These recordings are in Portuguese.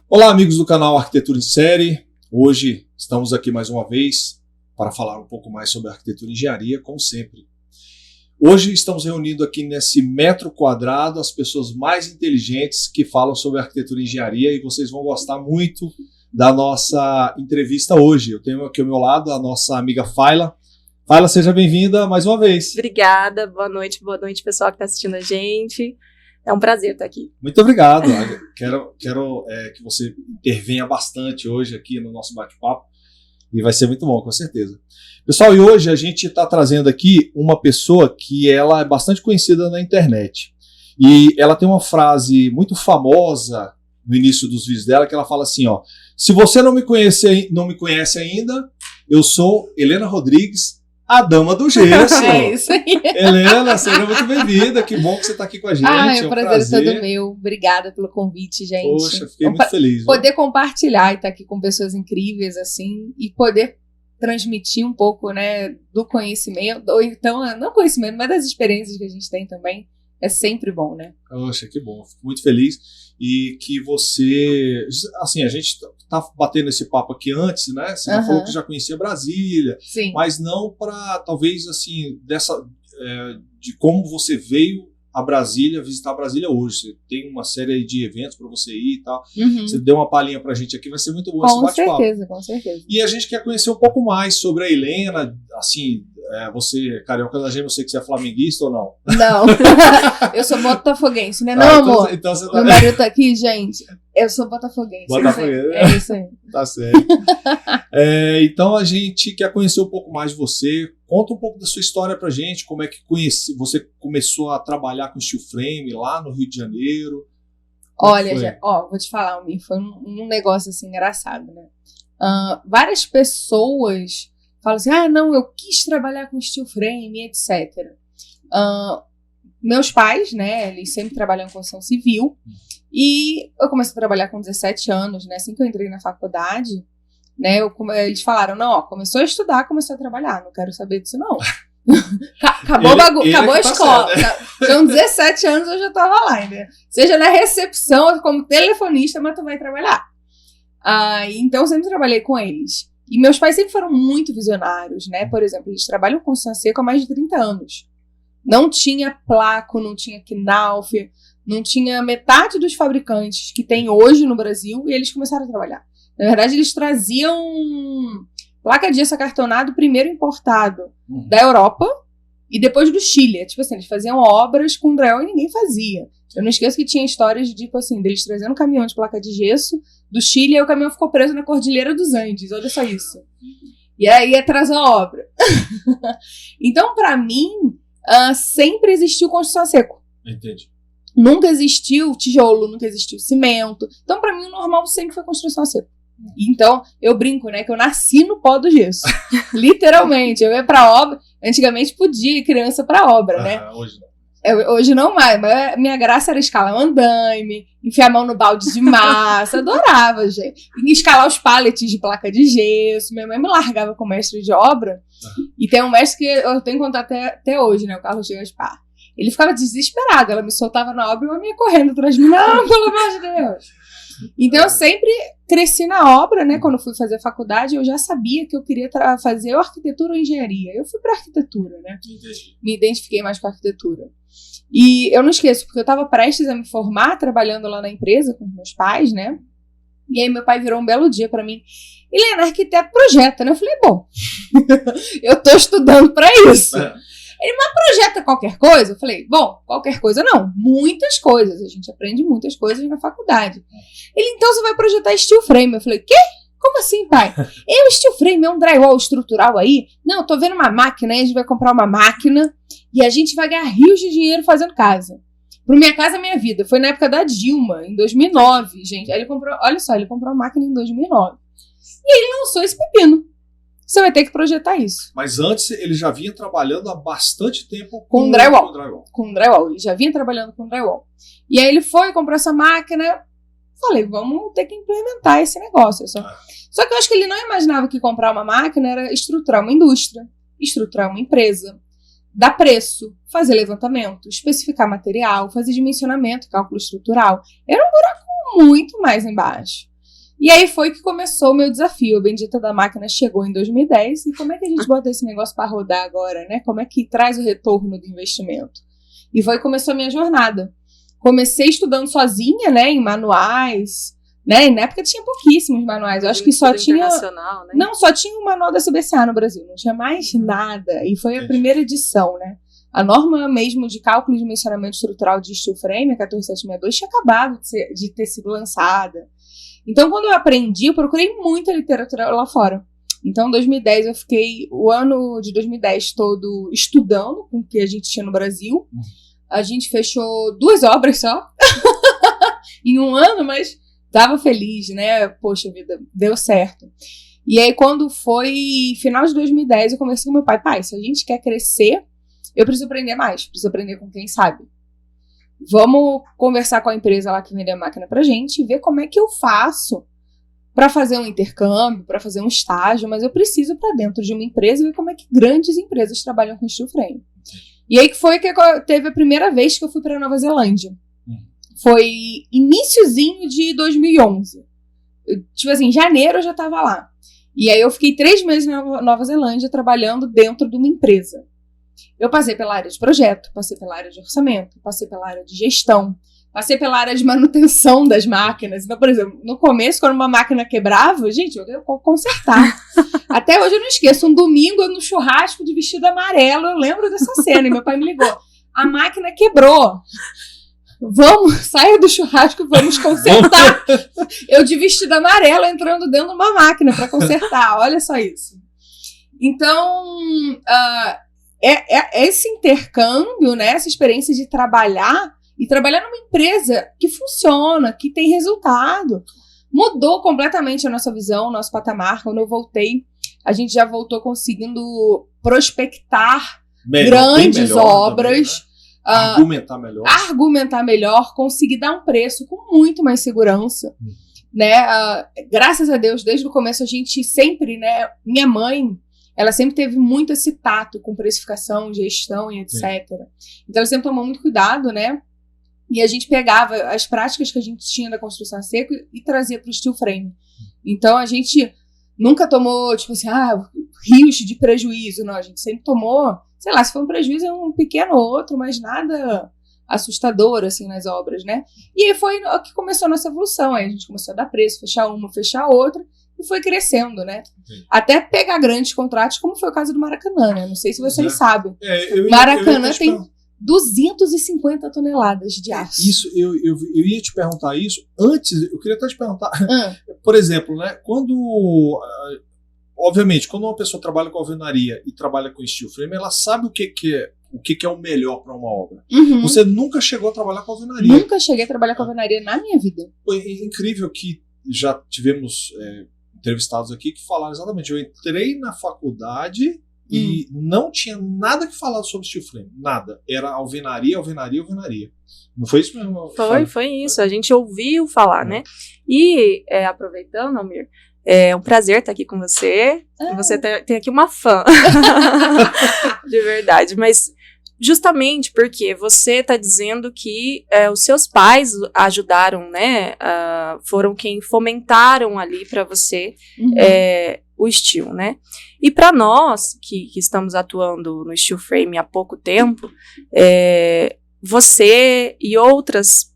Olá, amigos do canal Arquitetura em Série. Hoje estamos aqui mais uma vez para falar um pouco mais sobre arquitetura e engenharia, como sempre. Hoje estamos reunindo aqui nesse metro quadrado as pessoas mais inteligentes que falam sobre arquitetura e engenharia, e vocês vão gostar muito da nossa entrevista hoje. Eu tenho aqui ao meu lado a nossa amiga Fayla. Fayla, seja bem-vinda mais uma vez. Obrigada, boa noite pessoal que está assistindo a gente. É um prazer estar aqui. Muito obrigado. Quero que você intervenha bastante hoje aqui no nosso bate-papo e vai ser muito bom, com certeza. Pessoal, e hoje a gente está trazendo aqui uma pessoa que ela é bastante conhecida na internet. E ela tem uma frase muito famosa no início dos vídeos dela, que ela fala assim, ó: se você não me conhece ainda, eu sou Helena Rodrigues, a dama do gesso. É isso aí. Helena, seja muito bem-vinda. Que bom que você está aqui com a gente. É um prazer todo meu. Obrigada pelo convite, gente. Poxa, fiquei muito feliz. Poder compartilhar e estar aqui com pessoas incríveis, assim, e poder transmitir um pouco, né, do conhecimento, ou então, não conhecimento, mas das experiências que a gente tem também, é sempre bom, né? Poxa, que bom. Fico muito feliz. E que você... Assim, a gente tá batendo esse papo aqui antes, né? Você já falou que já conhecia Brasília. Sim. Mas não para, talvez, assim, de como você veio a Brasília, visitar Brasília hoje. Você tem uma série de eventos para você ir e tal. Você deu uma palhinha pra gente aqui, vai ser muito bom esse bate-papo. Com certeza. E a gente quer conhecer um pouco mais sobre a Helena, assim... você, carioca da gêmea, eu sei que você é flamenguista ou não? Não, eu sou botafoguense, né? Não, amor? Então você tá... Meu marido tá aqui, gente. Eu sou botafoguense. Botafoguense. É isso aí. Tá certo. Então a gente quer conhecer um pouco mais de você. Conta um pouco da sua história pra gente, como é que você começou a trabalhar com steel frame lá no Rio de Janeiro. Olha, vou te falar, foi um negócio assim engraçado, né? Várias pessoas falam assim, não, eu quis trabalhar com steel frame, etc. Meus pais, né, eles sempre trabalham em construção civil, e eu comecei a trabalhar com 17 anos, né, assim que eu entrei na faculdade, né, eles falaram, não, começou a estudar, começou a trabalhar, não quero saber disso não. Acabou a escola. Com 17 anos eu já tava lá, né? Seja na recepção, como telefonista, mas tu vai trabalhar. Então eu sempre trabalhei com eles. E meus pais sempre foram muito visionários, né? Por exemplo, eles trabalham com construção seca há mais de 30 anos. Não tinha Placo, não tinha Knauf, não tinha metade dos fabricantes que tem hoje no Brasil, e eles começaram a trabalhar. Na verdade, eles traziam placa de gesso acartonado primeiro importado da Europa e depois do Chile. Tipo assim, eles faziam obras com drywall e ninguém fazia. Eu não esqueço que tinha histórias de, tipo assim, deles trazendo um caminhão de placa de gesso do Chile, e aí o caminhão ficou preso na Cordilheira dos Andes. Olha só isso. E aí atrasou a obra. Então, pra mim, sempre existiu construção a seco. Entendi. Nunca existiu tijolo, nunca existiu cimento. Então, pra mim, o normal sempre foi construção a seco. Então, eu brinco, né, que eu nasci no pó do gesso. Literalmente. Eu ia pra obra. Antigamente podia ir criança pra obra, né? Hoje não. Hoje não mais, mas a minha graça era escalar um andaime, enfiar a mão no balde de massa, adorava, gente. E escalar os pallets de placa de gesso. Minha mãe me largava com mestre de obra. E tem um mestre que eu tenho contato até hoje, né, o Carlos Gaspar. Ele ficava desesperado, ela me soltava na obra e eu ia correndo atrás de mim. Não, pelo amor de Deus. Então eu sempre cresci na obra, né? Quando fui fazer faculdade, eu já sabia que eu queria fazer arquitetura ou engenharia. Eu fui para arquitetura, né? Entendi. Me identifiquei mais com a arquitetura. E eu não esqueço, porque eu estava prestes a me formar, trabalhando lá na empresa com meus pais, né? E aí meu pai virou um belo dia para mim: Helena, arquiteto projeta, né? Eu falei, bom, eu tô estudando para isso. Ele, mas projeta qualquer coisa? Eu falei, bom, qualquer coisa não, muitas coisas, a gente aprende muitas coisas na faculdade. Ele, então você vai projetar steel frame. Eu falei, quê? Como assim, pai? Steel frame é um drywall estrutural aí? Não, eu tô vendo uma máquina, aí a gente vai comprar uma máquina e a gente vai ganhar rios de dinheiro fazendo casa. Pro Minha Casa Minha Vida, foi na época da Dilma, em 2009, gente. Aí ele comprou, olha só, ele comprou uma máquina em 2009. E ele lançou esse pepino. Você vai ter que projetar isso. Mas antes ele já vinha trabalhando há bastante tempo com drywall. Com drywall. Ele já vinha trabalhando com drywall. E aí ele foi, comprou essa máquina, falei, vamos ter que implementar esse negócio. Só que eu acho que ele não imaginava que comprar uma máquina era estruturar uma indústria, estruturar uma empresa, dar preço, fazer levantamento, especificar material, fazer dimensionamento, cálculo estrutural. Era um buraco muito mais embaixo. E aí foi que começou o meu desafio. A bendita da máquina chegou em 2010. E como é que a gente bota esse negócio para rodar agora, né? Como é que traz o retorno do investimento? E foi que começou a minha jornada. Comecei estudando sozinha, né? Em manuais, né? E na época tinha pouquíssimos manuais. Eu acho que só tinha... Né? Não, só tinha o manual da CBCA no Brasil. Não tinha mais nada. E foi a primeira edição, né? A norma mesmo de cálculo de dimensionamento estrutural de steel frame, a 14762, tinha acabado de ter sido lançada. Então, quando eu aprendi, eu procurei muita literatura lá fora. Então, em 2010, eu fiquei o ano de 2010 todo estudando com o que a gente tinha no Brasil. A gente fechou 2 obras só em um ano, mas estava feliz, né? Poxa vida, deu certo. E aí, quando foi final de 2010, eu conversei com meu pai. Pai, se a gente quer crescer, eu preciso aprender mais. Preciso aprender com quem sabe. Vamos conversar com a empresa lá que vende a máquina pra gente e ver como é que eu faço para fazer um intercâmbio, para fazer um estágio, mas eu preciso para dentro de uma empresa e ver como é que grandes empresas trabalham com steel frame. E aí que foi que teve a primeira vez que eu fui para Nova Zelândia. Foi iniciozinho de 2011. Tipo assim, em janeiro eu já tava lá. E aí eu fiquei 3 meses na Nova Zelândia trabalhando dentro de uma empresa. Eu passei pela área de projeto, passei pela área de orçamento, passei pela área de gestão, passei pela área de manutenção das máquinas. Então, por exemplo, no começo, quando uma máquina quebrava, gente, eu ia consertar. Até hoje eu não esqueço, um domingo eu no churrasco de vestido amarelo, eu lembro dessa cena, e meu pai me ligou. A máquina quebrou. Vamos, saia do churrasco, vamos consertar. Eu de vestido amarelo entrando dentro de uma máquina para consertar, olha só isso. Então, esse intercâmbio, né, essa experiência de trabalhar e trabalhar numa empresa que funciona, que tem resultado, mudou completamente a nossa visão, o nosso patamar. Quando eu voltei, a gente já voltou conseguindo prospectar grandes obras, também, né? Argumentar melhor, conseguir dar um preço com muito mais segurança. Né? Graças a Deus, desde o começo a gente sempre, né, minha mãe, ela sempre teve muito esse tato com precificação, gestão e etc. Então ela sempre tomou muito cuidado, né? E a gente pegava as práticas que a gente tinha da construção a seco e trazia para o steel frame. Então a gente nunca tomou, tipo assim, rios de prejuízo, não. A gente sempre tomou, sei lá, se for um prejuízo é um pequeno ou outro, mas nada assustador, assim, nas obras, né? E aí foi o que começou a nossa evolução. Aí a gente começou a dar preço, fechar uma, fechar outra, e foi crescendo, né? Até pegar grandes contratos, como foi o caso do Maracanã, né? Não sei se vocês sabem. Maracanã tem 250 toneladas de aço. Isso, eu ia te perguntar isso. Antes, eu queria até te perguntar, por exemplo, né? Obviamente, quando uma pessoa trabalha com alvenaria e trabalha com steel frame, ela sabe o que é o melhor para uma obra. Você nunca chegou a trabalhar com alvenaria. Nunca cheguei a trabalhar com alvenaria na minha vida. É incrível que já tivemos entrevistados aqui que falaram exatamente. Eu entrei na faculdade e não tinha nada que falar sobre steel frame. Nada. Era alvenaria. Não foi isso mesmo? Foi isso. A gente ouviu falar, né? E, aproveitando, Almir, é um prazer estar aqui com você. Você tem aqui uma fã. De verdade. Mas justamente porque você está dizendo que os seus pais ajudaram, né? Foram quem fomentaram ali para você o steel, né? E para nós que estamos atuando no steel frame há pouco tempo, você e outras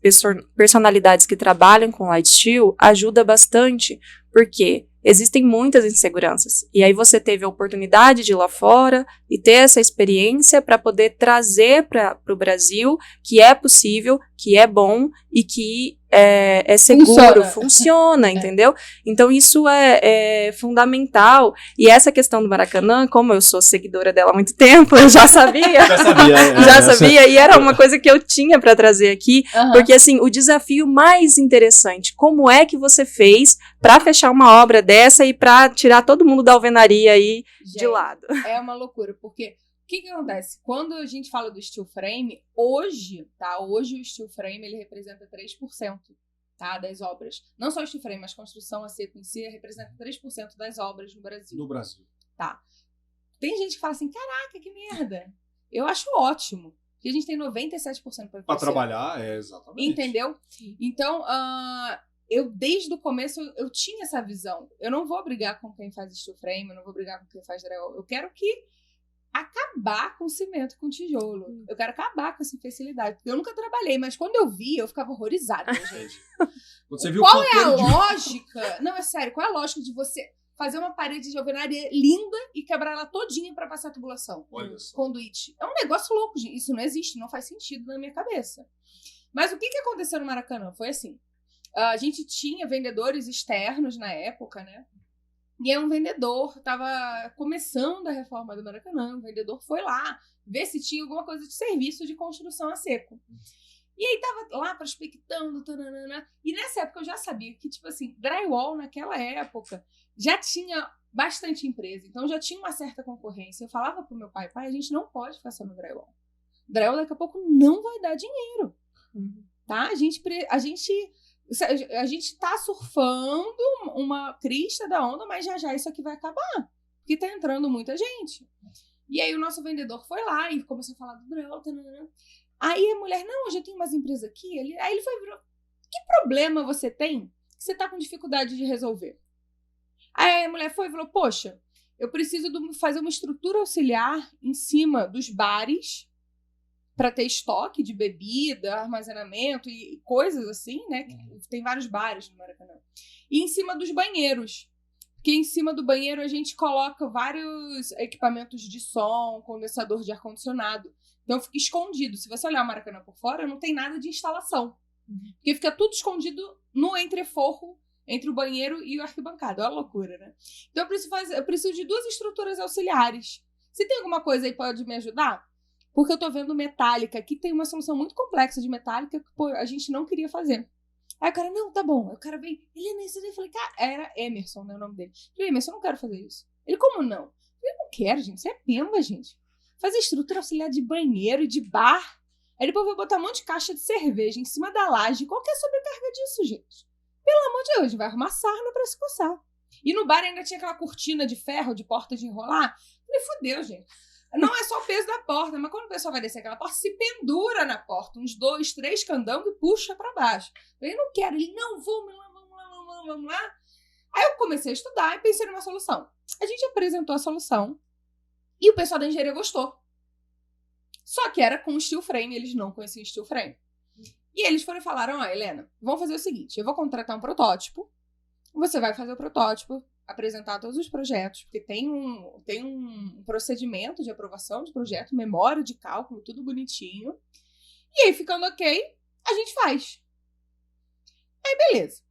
personalidades que trabalham com light steel ajuda bastante, porque existem muitas inseguranças. E aí você teve a oportunidade de ir lá fora e ter essa experiência para poder trazer para o Brasil que é possível, que é bom e que é seguro, funciona, entendeu? Então isso é fundamental. E essa questão do Maracanã, como eu sou seguidora dela há muito tempo, eu já sabia. Já sabia, e era uma coisa que eu tinha para trazer aqui, porque assim, o desafio mais interessante, como é que você fez para fechar uma obra dessa e para tirar todo mundo da alvenaria aí de lado? É uma loucura, porque o que acontece? Quando a gente fala do steel frame, hoje o steel frame ele representa 3%, tá? Das obras. Não só steel frame, mas construção a seco em si representa 3% das obras no Brasil. No Brasil. Tá. Tem gente que fala assim, caraca, que merda. Eu acho ótimo. Porque a gente tem 97% para trabalhar, exatamente. Entendeu? Então, eu desde o começo, eu tinha essa visão. Eu não vou brigar com quem faz steel frame, eu não vou brigar com quem faz drywall. Eu quero acabar com cimento e com tijolo. Eu quero acabar com essa facilidade. Porque eu nunca trabalhei, mas quando eu vi, eu ficava horrorizada, gente. Você viu qual é a lógica? Não, é sério, qual é a lógica de você fazer uma parede de alvenaria linda e quebrar ela todinha pra passar a tubulação? Olha só. Conduíte. É um negócio louco, gente. Isso não existe, não faz sentido na minha cabeça. Mas o que aconteceu no Maracanã? Foi assim. A gente tinha vendedores externos na época, né? E aí um vendedor estava começando a reforma do Maracanã, o vendedor foi lá ver se tinha alguma coisa de serviço de construção a seco. E aí tava lá prospectando, tananana, e nessa época eu já sabia que, tipo assim, drywall naquela época já tinha bastante empresa, então já tinha uma certa concorrência. Eu falava pro meu pai, a gente não pode ficar só no drywall. Drywall daqui a pouco não vai dar dinheiro, tá? A gente tá surfando uma crista da onda, mas já isso aqui vai acabar. Porque tá entrando muita gente. E aí o nosso vendedor foi lá e começou a falar do drywall. Aí a mulher, não, eu já tenho umas empresas aqui. Aí ele foi virou, que problema você tem que você tá com dificuldade de resolver? Aí a mulher foi e falou, poxa, eu preciso fazer uma estrutura auxiliar em cima dos bares para ter estoque de bebida, armazenamento e coisas assim, né? Tem vários bares no Maracanã. E em cima dos banheiros. Porque em cima do banheiro a gente coloca vários equipamentos de som, condensador de ar-condicionado. Então fica escondido. Se você olhar o Maracanã por fora, não tem nada de instalação. Porque fica tudo escondido no entreforro entre o banheiro e o arquibancada. Olha a loucura, né? Então eu preciso de 2 estruturas auxiliares. Se tem alguma coisa aí que pode me ajudar? Porque eu tô vendo metálica. Aqui tem uma solução muito complexa de metálica que a gente não queria fazer. Aí o cara, não, tá bom. Aí o cara veio, Helena, isso daí. Eu falei, cara, era Emerson, né, o nome dele. Eu falei, Emerson, eu não quero fazer isso. Ele, como não? Eu falei, não quero, gente. Isso é pemba, gente. Fazer estrutura auxiliar de banheiro e de bar. Aí depois vai botar um monte de caixa de cerveja em cima da laje. Qual que é a sobrecarga disso, gente? Pelo amor de Deus, vai arrumar sarna pra se coçar. E no bar ainda tinha aquela cortina de ferro, de porta de enrolar. Eu falei, fudeu, gente. Não é só o peso da porta, mas quando o pessoal vai descer aquela porta, se pendura na porta, uns 2, 3 candangos e puxa pra baixo. Eu não quero. Ele, não, vamos lá. Aí eu comecei a estudar e pensei numa solução. A gente apresentou a solução e o pessoal da engenharia gostou. Só que era com steel frame, eles não conheciam steel frame. E eles foram e falaram, Helena, vamos fazer o seguinte, eu vou contratar um protótipo, você vai fazer o protótipo, apresentar todos os projetos, porque tem um procedimento de aprovação de projeto, memória de cálculo, tudo bonitinho. E aí, ficando ok, a gente faz. Aí, beleza.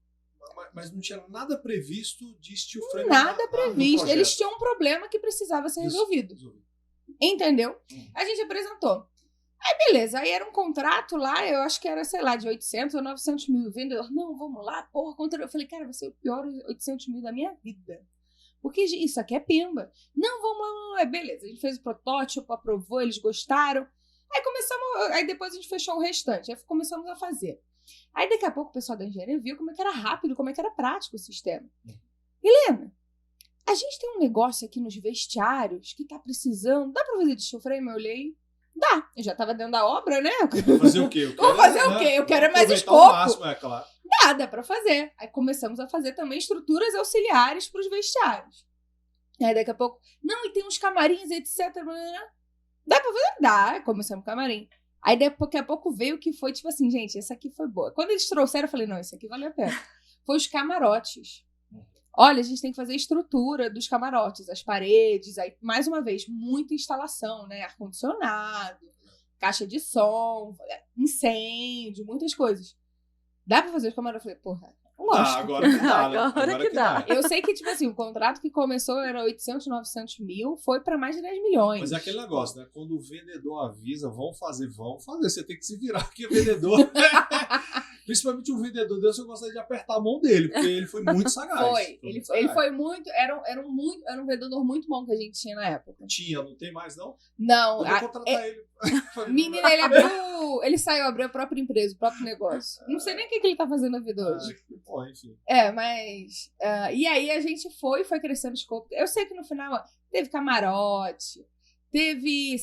Mas não tinha nada previsto de steel frame. Nada previsto. Eles tinham um problema que precisava ser resolvido. Entendeu? A gente apresentou. Aí, beleza. Aí era um contrato lá, eu acho que era, sei lá, de 800 ou 900 mil. O vendedor, não, vamos lá, porra, contra... Eu falei, cara, vai ser o pior 800 mil da minha vida. Porque isso aqui é pemba. Não, vamos lá. Beleza, a gente fez o protótipo, aprovou, eles gostaram. Aí depois a gente fechou o restante. Aí começamos a fazer. Aí daqui a pouco o pessoal da engenharia viu como é que era rápido, como é que era prático o sistema. Helena, a gente tem um negócio aqui nos vestiários que tá precisando. Dá pra fazer de steel frame? Eu olhei. Dá. Eu já tava dentro da obra, né? Vou fazer o quê? Vou fazer o quê? Eu quero mais escopo. Máximo, é claro. Dá pra fazer. Aí começamos a fazer também estruturas auxiliares pros vestiários. Aí daqui a pouco, não, e tem uns camarins, etc. Dá pra fazer? Dá. Aí começamos o camarim. Aí daqui a pouco veio o que foi, tipo assim, gente, essa aqui foi boa. Quando eles trouxeram, eu falei, não, isso aqui valeu a pena. Foi os camarotes. Olha, a gente tem que fazer a estrutura dos camarotes, as paredes, aí, mais uma vez, muita instalação, né? Ar-condicionado, caixa de som, incêndio, muitas coisas. Dá pra fazer os camarotes? Eu falei, porra, lógico. Agora que dá, né? Agora que dá. Eu sei que, tipo assim, o contrato que começou era 800, 900 mil, foi pra mais de 10 milhões. Mas é aquele negócio, né? Quando o vendedor avisa, vão fazer, você tem que se virar, porque o vendedor... Principalmente o vendedor desse, eu gostaria de apertar a mão dele, porque ele foi muito sagaz. Ele foi muito. Era um vendedor muito bom que a gente tinha na época. Tinha, não tem mais, não? Não. Eu vou contratar ele. Menina, ele saiu, abriu a própria empresa, o próprio negócio. Não sei nem o que ele tá fazendo na vida hoje. Bom, enfim. Mas. E aí a gente foi crescendo o escopo. Eu sei que no final teve camarote. Teve,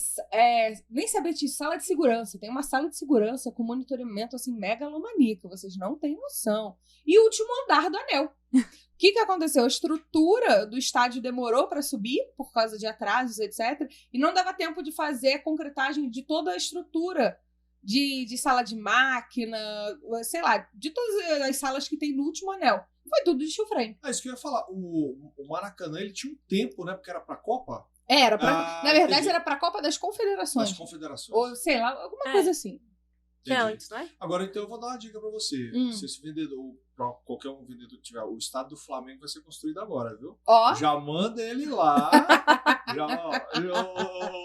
nem sabia disso, sala de segurança. Tem uma sala de segurança com monitoramento, assim, megalomaníaco. Vocês não têm noção. E o último andar do anel. O que aconteceu? A estrutura do estádio demorou para subir, por causa de atrasos, etc. E não dava tempo de fazer a concretagem de toda a estrutura de sala de máquina, sei lá, de todas as salas que tem no último anel. Foi tudo de steel frame. Isso que eu ia falar. O Maracanã, ele tinha um tempo, né? Porque era pra Copa. Na verdade, era pra Copa das Confederações. Das Confederações. Ou, sei lá, alguma coisa assim. É antes, não é? Agora, então, eu vou dar uma dica pra você. Se esse vendedor, pra qualquer um vendedor que tiver, o estádio do Flamengo vai ser construído agora, viu? Já manda ele lá.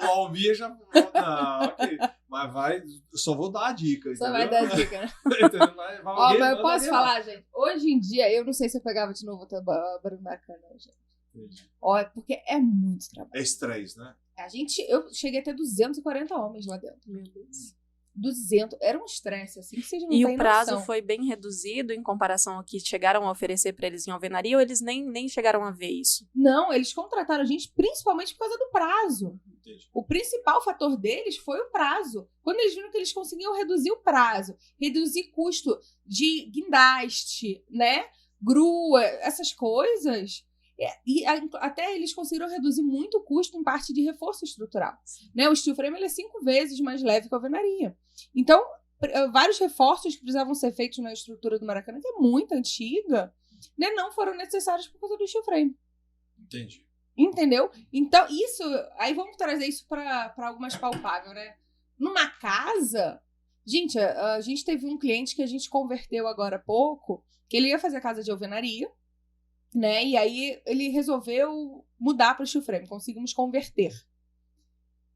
O Almir já... Não, ok. Mas eu só vou dar a dica. Só vai dar a dica, né? Mas eu posso falar, gente? Hoje em dia, eu não sei se eu pegava de novo o barulho bacana, gente. Porque é muito trabalho. É estresse, né? Eu cheguei a ter 240 homens lá dentro. Meu Deus. 200. Era um estresse, assim, que vocês não têm noção. E o prazo foi bem reduzido em comparação ao que chegaram a oferecer para eles em alvenaria, ou eles nem chegaram a ver isso? Não, eles contrataram a gente principalmente por causa do prazo. Entendi. O principal fator deles foi o prazo. Quando eles viram que eles conseguiam reduzir o prazo, reduzir custo de guindaste, né? Grua, essas coisas... E até eles conseguiram reduzir muito o custo em parte de reforço estrutural. Né? O steel frame ele é 5 vezes mais leve que a alvenaria. Então, vários reforços que precisavam ser feitos na estrutura do Maracanã, que é muito antiga, né, não foram necessários por causa do steel frame. Entendi. Entendeu? Então, aí vamos trazer isso para algo mais palpável, né? Numa casa, gente, a gente teve um cliente que a gente converteu agora há pouco, que ele ia fazer a casa de alvenaria, né? E aí ele resolveu mudar para o steel frame. Conseguimos converter.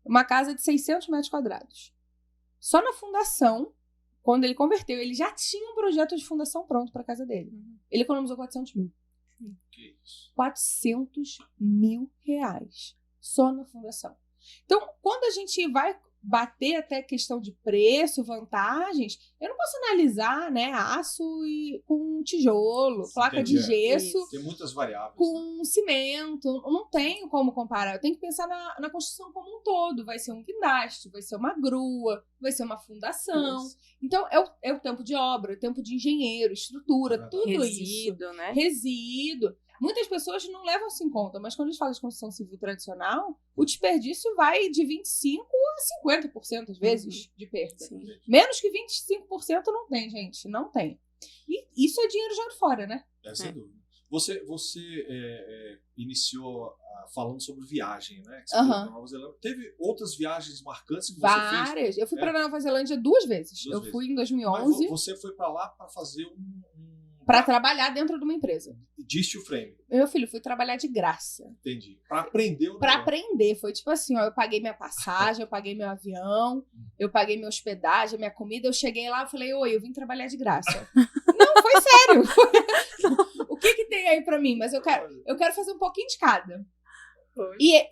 Uma casa de 600 metros quadrados. Só na fundação, quando ele converteu, ele já tinha um projeto de fundação pronto para a casa dele. Ele economizou 400 mil. Que isso? 400 mil reais. Só na fundação. Então, quando a gente vai bater até questão de preço, vantagens, eu não posso analisar, né, aço com tijolo, placa de gesso, tem muitas variáveis, com cimento, não tenho como comparar. Eu tenho que pensar na construção como um todo. Vai ser um guindaste, vai ser uma grua, vai ser uma fundação. Então, é o tempo de obra, o tempo de engenheiro, estrutura, tudo resíduo, isso. Né? Resíduo. Muitas pessoas não levam isso em conta, mas quando a gente fala de construção civil tradicional, o desperdício vai de 25% a 50% às vezes de perda. Sim. Menos que 25% não tem, gente. Não tem. E isso é dinheiro jogado fora, né? Sem dúvida. Você iniciou falando sobre viagem, né? Que você foi pra Nova Zelândia. Teve outras viagens marcantes que você fez? Várias. Eu fui para Nova Zelândia 2 vezes. Fui em 2011. Mas você foi para lá para fazer para trabalhar dentro de uma empresa. De steel frame. Meu filho, fui trabalhar de graça. Entendi. Para aprender o Para aprender. Foi tipo assim, eu paguei minha passagem, eu paguei meu avião, eu paguei minha hospedagem, minha comida. Eu cheguei lá e falei, oi, eu vim trabalhar de graça. Não, foi sério. O que tem aí para mim? Mas eu quero fazer um pouquinho de cada. E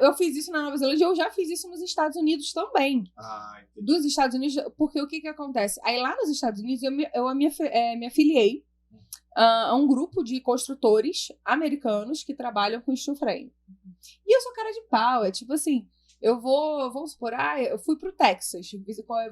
eu fiz isso na Nova Zelândia, eu já fiz isso nos Estados Unidos também. Entendi. Dos Estados Unidos, porque o que acontece? Aí lá nos Estados Unidos eu me afiliei a um grupo de construtores americanos que trabalham com steel frame. E eu sou cara de pau, é tipo assim, vamos supor, eu fui pro Texas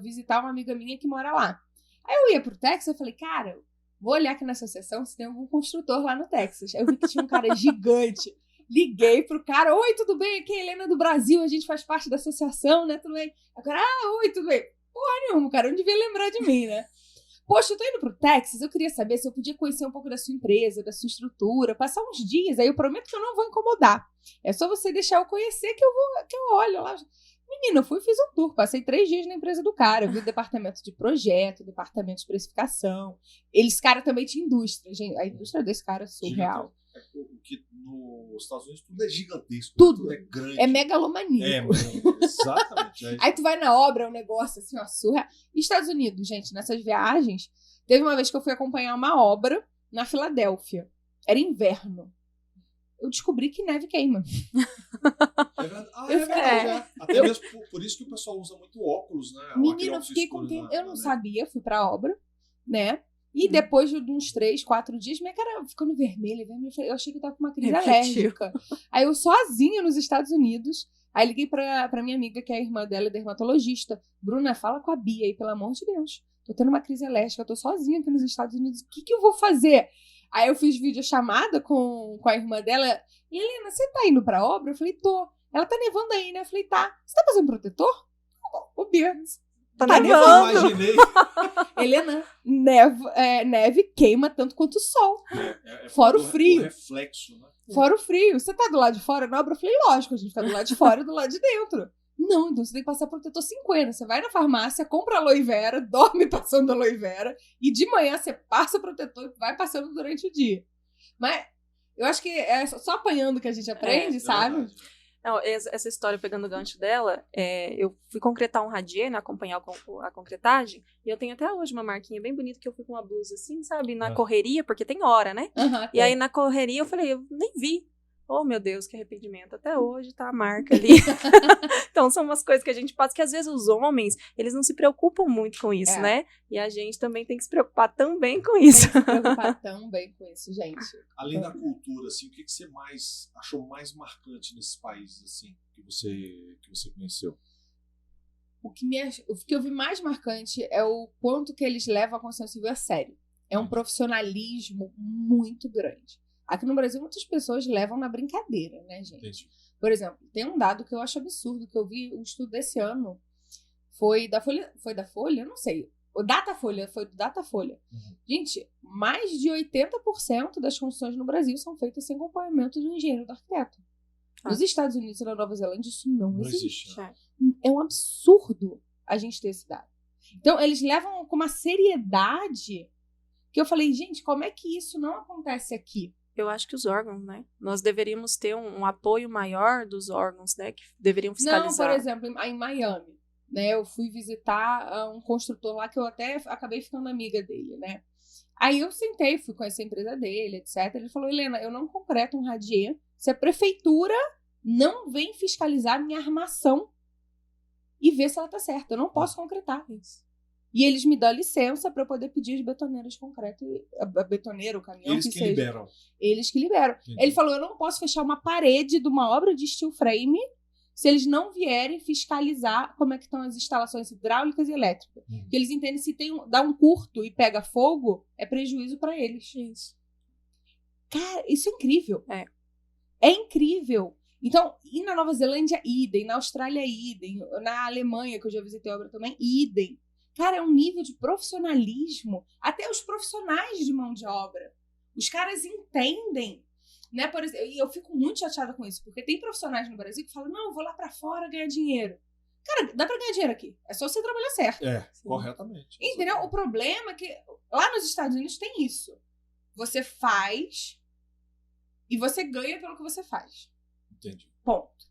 visitar uma amiga minha que mora lá. Aí eu ia pro Texas, eu falei, cara, vou olhar aqui na associação se tem algum construtor lá no Texas. Aí eu vi que tinha um cara gigante. Liguei pro cara, oi, tudo bem? Aqui é a Helena do Brasil, a gente faz parte da associação, né? Tudo bem? Agora, oi, tudo bem? Porra nenhuma, cara, não devia lembrar de mim, né? Poxa, eu tô indo pro Texas, eu queria saber se eu podia conhecer um pouco da sua empresa, da sua estrutura, passar uns dias, aí eu prometo que eu não vou incomodar. É só você deixar eu conhecer que eu olho lá. Menina, eu fiz um tour, passei 3 dias na empresa do cara, eu vi o departamento de projeto, departamento de precificação. Cara também tinha indústria, gente, a indústria desse cara é surreal. Que nos Estados Unidos tudo é gigantesco. Tudo é grande. É megalomaníaco. Exatamente. Aí tu vai na obra, é um negócio assim, ó, surreal. Estados Unidos, gente, nessas viagens, Teve uma vez que eu fui acompanhar uma obra na Filadélfia. Era inverno. Eu descobri que neve queima. É verdade. É verdade. Até mesmo por isso que o pessoal usa muito óculos, né? Menina, eu fiquei com tempo. Eu não sabia, fui pra obra, né? E Hum. depois de uns 3, 4 dias, minha cara ficando vermelha. Eu achei que eu tava com uma crise Repetiu. alérgica. Aí eu sozinha nos Estados Unidos. Aí liguei pra minha amiga, que é a irmã dela, é dermatologista. Bruna, fala com a Bia aí, pelo amor de Deus. Tô tendo uma crise alérgica, eu tô sozinha aqui nos Estados Unidos. O que eu vou fazer? Aí eu fiz videochamada com a irmã dela. E, Helena, você tá indo pra obra? Eu falei, tô. Ela tá nevando aí, né? Eu falei, tá. Você tá fazendo protetor? Ô, Bia, Tá Eu nevando. imaginei. Helena, neve queima tanto quanto o sol. Fora o frio. O reflexo, né? Fora o frio. Você tá do lado de fora na obra? Eu falei, lógico, a gente fica do lado de fora e do lado de dentro. Não, então você tem que passar protetor 50. Você vai na farmácia, compra aloe vera, dorme passando aloe vera, e de manhã você passa protetor e vai passando durante o dia. Mas eu acho que é só apanhando que a gente aprende, sabe? Verdade. Não, essa história, pegando o gancho dela, eu fui concretar um radier, né, acompanhar a concretagem, e eu tenho até hoje uma marquinha bem bonita que eu fui com uma blusa assim, sabe, na correria, porque tem hora, né? Uhum, E aí na correria eu falei, eu nem vi. Oh, meu Deus, que arrependimento. Até hoje tá a marca ali. Então são umas coisas que a gente passa, que às vezes os homens, eles não se preocupam muito com isso, né? E a gente também tem que se preocupar também com isso. Tem que se preocupar também com isso, gente. Além da cultura, assim, o que você achou mais marcante nesses países, assim, que você conheceu? O que eu vi mais marcante é o quanto que eles levam a consciência civil a sério. É um profissionalismo muito grande. Aqui no Brasil, muitas pessoas levam na brincadeira, né, gente? Entendi. Por exemplo, tem um dado que eu acho absurdo, que eu vi, um estudo desse ano, foi da Folha? Eu não sei. Foi do Datafolha. Uhum. Gente, mais de 80% das construções no Brasil são feitas sem acompanhamento do engenheiro do arquiteto. Nos Estados Unidos e na Nova Zelândia, isso não existe. Né? É um absurdo a gente ter esse dado. Então, eles levam com uma seriedade que eu falei, gente, como é que isso não acontece aqui? Eu acho que os órgãos, né? Nós deveríamos ter um apoio maior dos órgãos, né? Que deveriam fiscalizar. Não, por exemplo, em Miami, né? Eu fui visitar um construtor lá que eu até acabei ficando amiga dele, né? Aí eu sentei, fui conhecer a empresa dele, etc. Ele falou, Helena, eu não concreto um radier se a prefeitura não vem fiscalizar a minha armação e ver se ela tá certa. Eu não posso concretar isso. E eles me dão licença para eu poder pedir os betoneiros de concreto, a betoneira, o caminhão, Eles que liberam. Eles que liberam. Entendi. Ele falou, eu não posso fechar uma parede de uma obra de steel frame se eles não vierem fiscalizar como é que estão as instalações hidráulicas e elétricas. Porque eles entendem se dá um curto e pega fogo, é prejuízo para eles. Isso. Cara, isso é incrível. É incrível. Então, e na Nova Zelândia, idem. Na Austrália, idem. Na Alemanha, que eu já visitei a obra também, idem. Cara, é um nível de profissionalismo. Até os profissionais de mão de obra. Os caras entendem, né? Por exemplo, e eu fico muito chateada com isso, porque tem profissionais no Brasil que falam, não, eu vou lá pra fora ganhar dinheiro. Cara, dá pra ganhar dinheiro aqui. É só você trabalhar certo. Corretamente. Entendeu? O problema é que lá nos Estados Unidos tem isso. Você faz e você ganha pelo que você faz. Entendi. Ponto.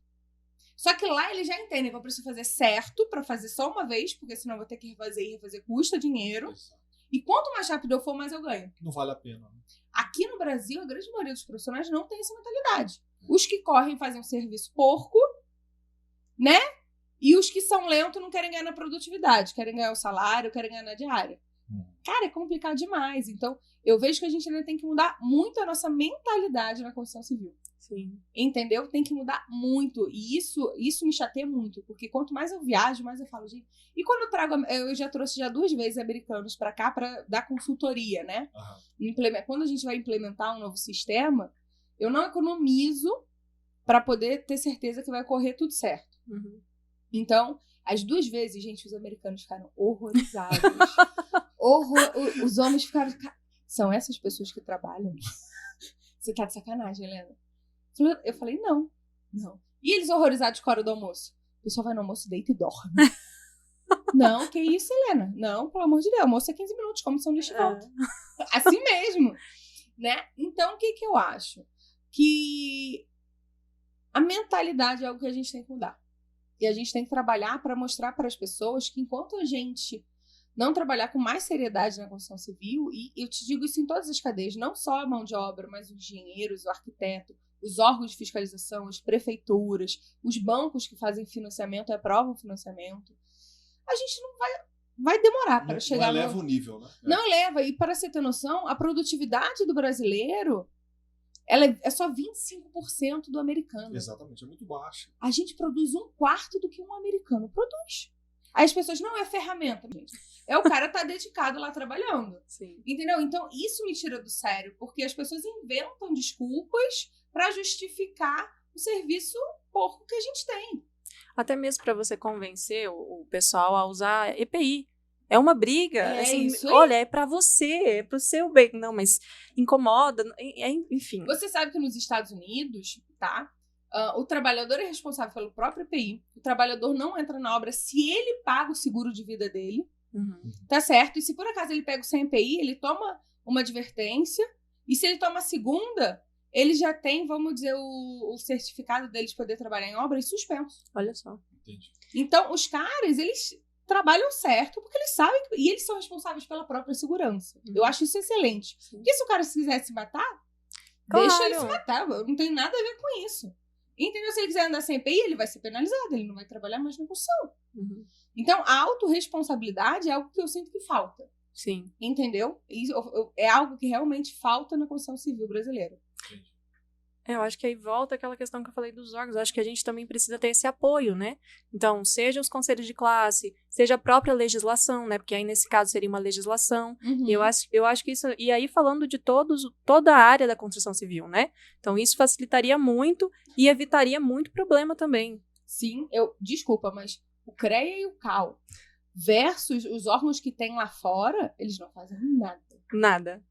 Só que lá eles já entendem que eu preciso fazer certo pra fazer só uma vez, porque senão eu vou ter que refazer custa dinheiro. Exato. E quanto mais rápido eu for, mais eu ganho. Não vale a pena, né? Aqui no Brasil, a grande maioria dos profissionais não tem essa mentalidade. Os que correm fazem um serviço porco, né? E os que são lentos não querem ganhar na produtividade, querem ganhar o salário, querem ganhar na diária. Cara, é complicado demais. Então, eu vejo que a gente ainda tem que mudar muito a nossa mentalidade na construção civil. Sim. Entendeu? Tem que mudar muito. E isso me chateia muito. Porque quanto mais eu viajo, mais eu falo, gente... E quando eu trago... Eu já trouxe 2 vezes americanos pra cá pra dar consultoria, né? Quando a gente vai implementar um novo sistema, eu não economizo pra poder ter certeza que vai correr tudo certo. Uhum. Então, as 2 vezes, gente, os americanos ficaram horrorizados. Os homens ficaram... São essas pessoas que trabalham? Você tá de sacanagem, Helena? Eu falei, não. E eles horrorizados com a hora do almoço? O pessoal vai no almoço, deita e dorme. Não, que isso, Helena? Não, pelo amor de Deus, almoço é 15 minutos, como são lixo e volta. Assim mesmo, né? Então, o que eu acho? Que a mentalidade é algo que a gente tem que mudar. E a gente tem que trabalhar para mostrar para as pessoas que enquanto a gente não trabalhar com mais seriedade na construção civil, e eu te digo isso em todas as cadeias, não só a mão de obra, mas os engenheiros, o arquiteto, os órgãos de fiscalização, as prefeituras, os bancos que fazem financiamento e aprovam financiamento. A gente não vai demorar para chegar. Não eleva o nível, né? Não eleva. E para você ter noção, a produtividade do brasileiro ela é só 25% do americano. Exatamente, é muito baixa. A gente produz 1/4 do que um americano produz. Aí as pessoas, não é ferramenta, gente. É o cara tá dedicado lá trabalhando. Sim. Entendeu? Então, isso me tira do sério, porque as pessoas inventam desculpas para justificar o serviço porco que a gente tem. Até mesmo para você convencer o pessoal a usar EPI. É uma briga, assim, isso aí. olha, é pra você, é pro seu bem. Não, mas incomoda, enfim. Você sabe que nos Estados Unidos, tá? O trabalhador é responsável pelo próprio EPI. O trabalhador não entra na obra se ele paga o seguro de vida dele. Uhum. Tá certo? E se por acaso ele pega o sem EPI, ele toma uma advertência. E se ele toma a segunda, ele já tem, vamos dizer, o certificado dele de poder trabalhar em obra e suspenso. Olha só. Entendi. Então, os caras, eles trabalham certo porque eles sabem e eles são responsáveis pela própria segurança. Eu acho isso excelente. Sim. Porque se o cara quiser se matar, Claro. deixa ele se matar. Não tem nada a ver com isso. Entendeu? Se ele quiser andar sem EPI, ele vai ser penalizado. Ele não vai trabalhar mais na construção. Uhum. Então, a autorresponsabilidade é algo que eu sinto que falta. Sim. Entendeu? Isso é algo que realmente falta na construção civil brasileira. Eu acho que aí volta aquela questão que eu falei dos órgãos. Eu acho que a gente também precisa ter esse apoio, né? Então, seja os conselhos de classe, seja a própria legislação, né? Porque aí, nesse caso, seria uma legislação. Uhum. E eu acho que isso... E aí, falando de toda a área da construção civil, né? Então, isso facilitaria muito e evitaria muito problema também. Sim, desculpa, mas o CREA e o CAL versus os órgãos que tem lá fora, eles não fazem nada. Nada.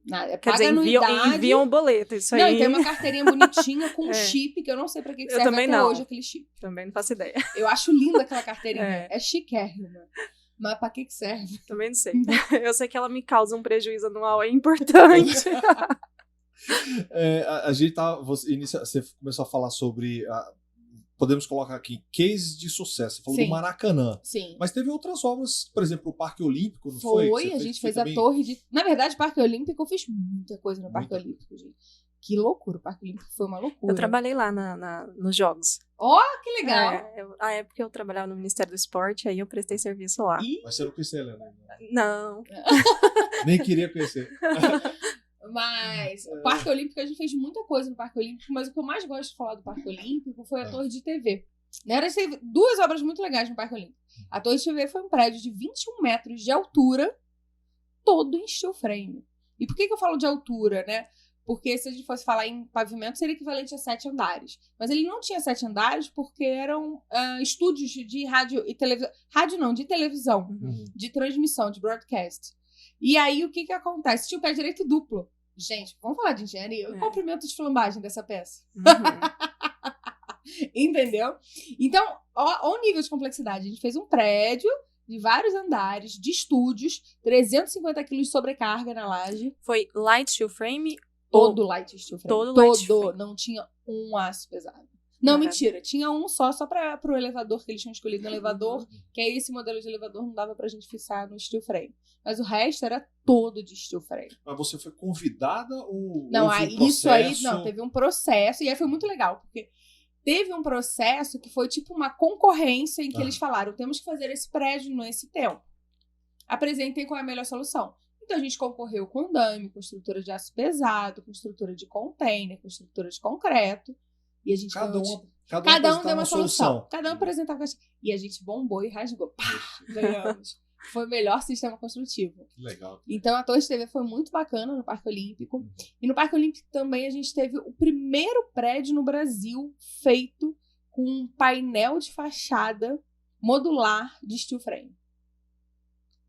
Nada. Quer dizer, enviam um boleto, isso não, aí. e tem uma carteirinha bonitinha com É. chip, que eu não sei pra que Eu serve também até não. hoje aquele chip. Também não faço ideia. Eu acho linda aquela carteirinha. É. É chiquérrima. Mas pra que serve? Também não sei. Eu sei que ela me causa um prejuízo anual, é importante. A gente você começou a falar sobre... podemos colocar aqui cases de sucesso. Você falou Sim. do Maracanã. Sim. Mas teve outras obras, por exemplo, o Parque Olímpico, não foi? Foi, a gente fez a torre de... Na verdade, o Parque Olímpico, eu fiz muita coisa no Parque Olímpico, gente. Que loucura, o Parque Olímpico foi uma loucura. Eu trabalhei lá nos jogos. Que legal. A época eu trabalhava no Ministério do Esporte, aí eu prestei serviço lá. Mas você não conhecia ela, né? Não. Nem queria conhecer. Mas o Parque Olímpico, a gente fez muita coisa no Parque Olímpico, mas o que eu mais gosto de falar do Parque Olímpico foi a Torre de TV. Na verdade, teve 2 obras muito legais no Parque Olímpico. A Torre de TV foi um prédio de 21 metros de altura, todo em steel frame. E por que eu falo de altura, né? Porque se a gente fosse falar em pavimento, seria equivalente a 7 andares. Mas ele não tinha 7 andares porque eram estúdios de rádio e televisão. Rádio não, de televisão. Uhum. De transmissão, de broadcast. E aí, o que acontece? Tinha o pé direito duplo. Gente, vamos falar de engenharia? O comprimento de flambagem dessa peça. Uhum. Entendeu? Então, ó o nível de complexidade. A gente fez um prédio de vários andares, de estúdios, 350 quilos de sobrecarga na laje. Foi light steel frame? Todo light steel frame. Todo light steel frame. Não tinha um aço pesado. Não, mentira. Tinha um só para o elevador, que eles tinham escolhido no elevador, que aí esse modelo de elevador não dava pra gente fixar no steel frame. Mas o resto era todo de steel frame. Mas você foi convidada ou não, isso aí, não, teve um processo, e aí foi muito legal, porque teve um processo que foi tipo uma concorrência em que eles falaram, temos que fazer esse prédio nesse tempo. Apresentem qual é a melhor solução. Então a gente concorreu com andame, com estrutura de aço pesado, com estrutura de container, com estrutura de concreto. E a gente cada um deu uma solução. Cada um apresentava. E a gente bombou e rasgou. Pá, ganhamos. Foi o melhor sistema construtivo. Que legal. Então a Torre de TV foi muito bacana no Parque Olímpico. E no Parque Olímpico também a gente teve o primeiro prédio no Brasil feito com um painel de fachada modular de steel frame.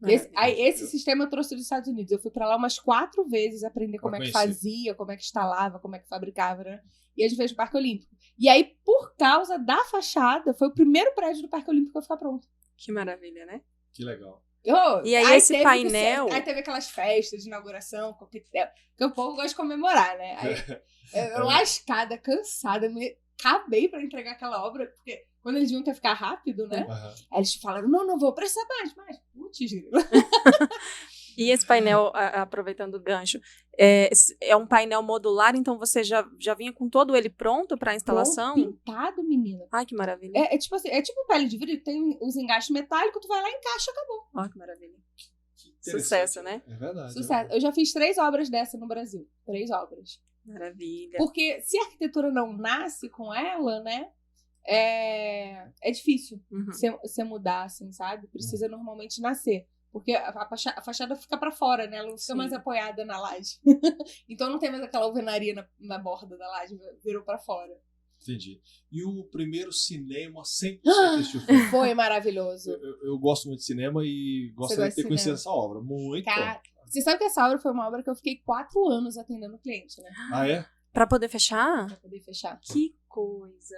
Esse sistema eu trouxe dos Estados Unidos. Eu fui pra lá umas 4 vezes aprender como é que fazia, como é que instalava, como é que fabricava, né? E a gente fez o Parque Olímpico. E aí, por causa da fachada, foi o primeiro prédio do Parque Olímpico a ficar pronto. Que maravilha, né? Que legal. E aí esse painel... Aí teve aquelas festas de inauguração, coquetel, que o povo gosta de comemorar, né? Aí, eu lascada, cansada, me acabei pra entregar aquela obra, porque quando eles viam que ia ficar rápido, né? Aham. Aí eles falaram, não vou precisar mais. Putz, E esse painel, aproveitando o gancho, é um painel modular, então você já vinha com todo ele pronto para a instalação? Pintado, menina. Ai, que maravilha. É tipo assim, é tipo pele de vidro, tem os engastes metálicos, tu vai lá, encaixa, acabou. Ai, que maravilha. Que interessante. Sucesso, né? É verdade. Sucesso. Eu já fiz 3 obras dessa no Brasil. 3 obras. Maravilha. Porque se a arquitetura não nasce com ela, né? É difícil Uhum. você mudar, assim, sabe? Precisa normalmente nascer. Porque a fachada fica pra fora, né? Ela não fica Sim. mais apoiada na laje. Então não tem mais aquela alvenaria na borda da laje, virou pra fora. Entendi. E o primeiro cinema 100% Steel Frame? Foi maravilhoso. Eu gosto muito de cinema e gostaria de ter gosta de conhecido cinema? essa obra. Muito. Cara, você sabe que essa obra foi uma obra que eu fiquei 4 anos atendendo o cliente, né? Ah, é? Pra poder fechar? Pra poder fechar. Que coisa.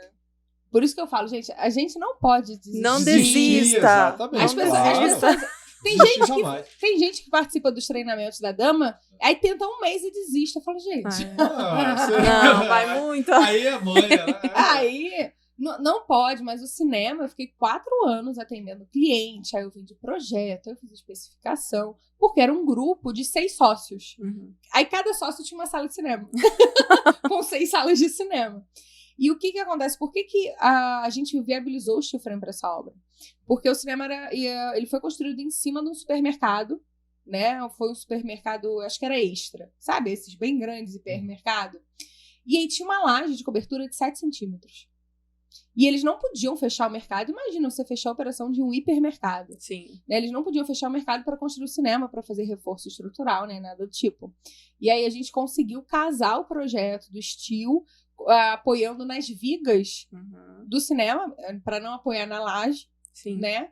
Por isso que eu falo, gente, a gente não pode desistir. Não Desistir, desista. exatamente. As pessoas, Claro. tem, Desistir gente que, jamais. tem gente que participa dos treinamentos da dama, aí tenta um mês e desiste. Eu falo, gente, Não, vai muito. Aí é manha, né? aí não pode, mas o cinema, eu fiquei 4 anos atendendo cliente, aí eu vim de projeto, eu fiz especificação, porque era um grupo de 6 sócios. Uhum. Aí cada sócio tinha uma sala de cinema, com 6 salas de cinema. E o que acontece? Por que a gente viabilizou o steel frame para essa obra? Porque o cinema ele foi construído em cima de um supermercado, né? Foi um supermercado, acho que era Extra, sabe? Esses bem grandes hipermercado. E aí tinha uma laje de cobertura de 7 centímetros. E eles não podiam fechar o mercado. Imagina você fechar a operação de um hipermercado. Sim. Né? Eles não podiam fechar o mercado para construir o cinema, para fazer reforço estrutural, nem nada do tipo. E aí a gente conseguiu casar o projeto do steel, apoiando nas vigas do cinema, para não apoiar na laje, Sim. né?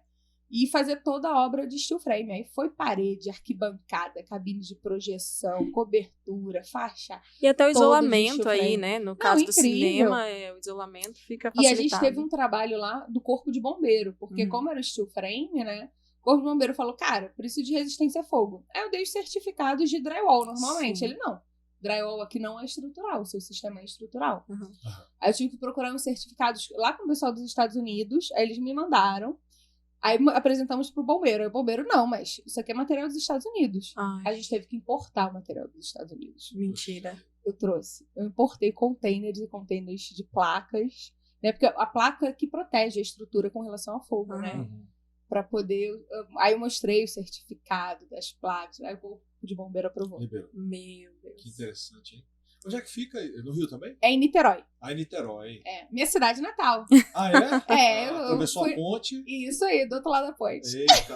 E fazer toda a obra de steel frame. Aí foi parede, arquibancada, cabine de projeção, cobertura, faixa. E até o Todas isolamento de aí, frame. né? No caso do incrível. cinema, o isolamento fica E a facilitado. gente teve um trabalho lá do Corpo de Bombeiro, porque como era o steel frame, né? O Corpo de Bombeiro falou, cara, preciso de resistência a fogo. Aí eu dei os certificados de drywall, normalmente. Sim. Ele, não. Drywall aqui não é estrutural, o seu sistema é estrutural. Uhum. Aí eu tive que procurar uns certificados lá com o pessoal dos Estados Unidos, aí eles me mandaram. Aí apresentamos pro bombeiro. Aí o bombeiro, não, mas isso aqui é material dos Estados Unidos. Ai, A gente teve que importar o material dos Estados Unidos. mentira. Eu trouxe. Eu importei containers e containers de placas, né? Porque a placa que protege a estrutura com relação ao fogo, né? Uhum. Pra poder... Aí eu mostrei o certificado das placas. Aí o corpo de bombeiro aprovou. Ribeirão. Meu Deus. Que interessante, hein? Onde é que fica? No Rio também? É em Niterói. Ah, em Niterói. É. Minha cidade natal. Ah, é? É, eu Atravessou fui- a ponte. Isso aí, do outro lado da ponte. Eita.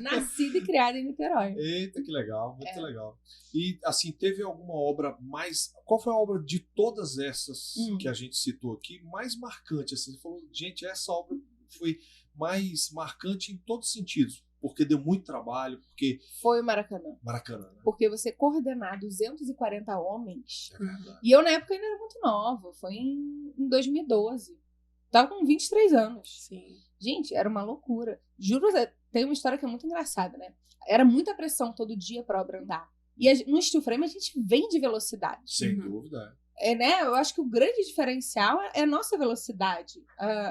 Nascida e criada em Niterói. Eita, que legal, muito legal. E, assim, teve alguma obra mais... Qual foi a obra de todas essas que a gente citou aqui, mais marcante? Assim, você falou, gente, essa obra foi mais marcante em todos os sentidos, porque deu muito trabalho, porque... Foi o Maracanã. Maracanã, né? Porque você coordenar 240 homens... É verdade. E eu, na época, ainda era muito nova. Foi em 2012. Tava com 23 anos. Sim. Gente, era uma loucura. Juro, tem uma história que é muito engraçada, né? Era muita pressão todo dia pra obra andar. E no steel frame a gente vem de velocidade. Sem dúvida. Né? Eu acho que o grande diferencial é a nossa velocidade.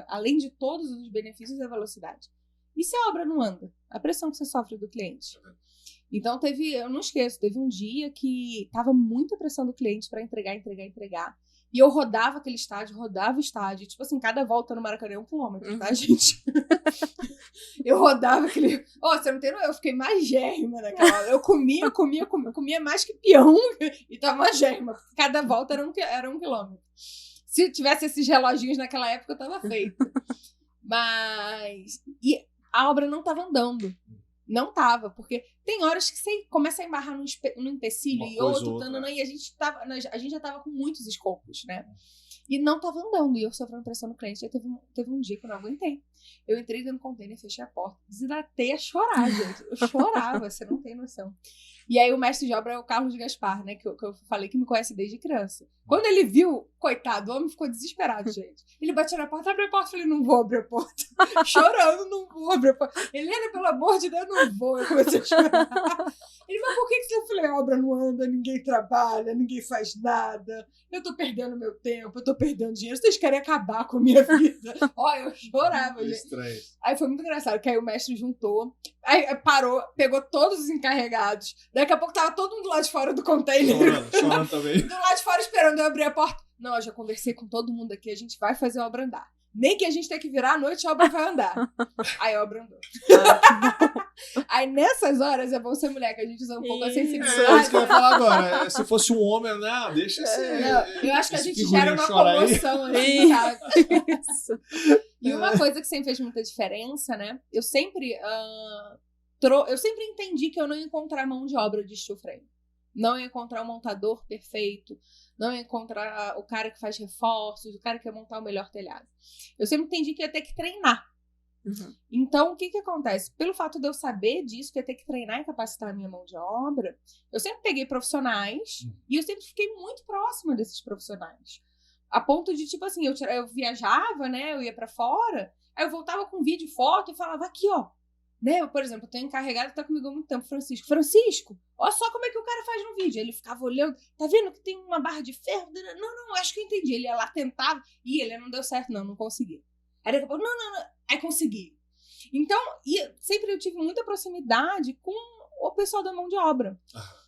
Além de todos os benefícios da velocidade. E se a obra não anda? A pressão que você sofre do cliente. Então eu não esqueço, teve um dia que tava muita pressão do cliente pra entregar. E eu rodava aquele estádio, rodava o estádio. Tipo assim, cada volta no Maracanã é 1 quilômetro, tá, gente? Eu rodava aquele... Você não tem noção, eu fiquei magérrima naquela hora. Eu comia mais que peão e tava magérrima. Cada volta era 1 quilômetro. Se tivesse esses reloginhos naquela época, eu tava feita. Mas... E a obra não tava andando. Não tava, porque tem horas que você começa a embarrar num empecilho Uma e coisa outro, ou outra, tanana, e a gente já tava com muitos escopos, né? E não tava andando, e eu sofrendo pressão no cliente. Aí teve um dia que eu não aguentei. Eu entrei dentro do container, fechei a porta, desidratei a chorar, gente. Eu chorava, você não tem noção. E aí o mestre de obra é o Carlos Gaspar, né? Que eu falei que me conhece desde criança. Quando ele viu, coitado, o homem ficou desesperado, gente. Ele batia na porta, abre a porta. Eu falei, não vou abrir a porta. Chorando, não vou abrir a porta. Helena, pelo amor de Deus, não vou. Eu comecei a chorar. Ele, mas por que você... Eu falei, a obra não anda, ninguém trabalha, ninguém faz nada, eu tô perdendo meu tempo, eu tô perdendo dinheiro, vocês querem acabar com a minha vida. Ó, eu chorava, gente. Estranho. Aí foi muito engraçado, que aí o mestre juntou, aí parou, pegou todos os encarregados, daqui a pouco tava todo mundo lá de fora do container. Chorando também. Do lado de fora esperando eu abrir a porta. Não, eu já conversei com todo mundo aqui, a gente vai fazer a obra andar. Nem que a gente tenha que virar à noite, a obra vai andar. Aí a obra andou. Aí nessas horas é bom ser mulher, que a gente usa um pouco a sensibilidade. É isso que eu ia falar agora. Se fosse um homem, não, deixa esse. Eu acho que a esse gente gera uma comoção assim, sabe? Isso. E uma coisa que sempre fez muita diferença, né? Eu sempre entendi que eu não ia encontrar mão de obra de steel frame. Não ia encontrar um montador perfeito, não ia encontrar o cara que faz reforços, o cara que ia montar o melhor telhado. Eu sempre entendi que ia ter que treinar. Uhum. Então, o que acontece? Pelo fato de eu saber disso, que ia ter que treinar e capacitar a minha mão de obra, eu sempre peguei profissionais e eu sempre fiquei muito próxima desses profissionais. A ponto de, tipo assim, eu viajava, né? Eu ia pra fora, aí eu voltava com vídeo, foto e falava aqui, ó. Né? Eu, por exemplo, eu tenho encarregado que tá comigo há muito tempo, Francisco, olha só como é que o cara faz no vídeo. Ele ficava olhando, tá vendo que tem uma barra de ferro? Não, acho que eu entendi. Ele ia lá, tentava, e ele não deu certo, não conseguia. Aí daqui a pouco, não, aí consegui. Então, sempre eu tive muita proximidade com o pessoal da mão de obra,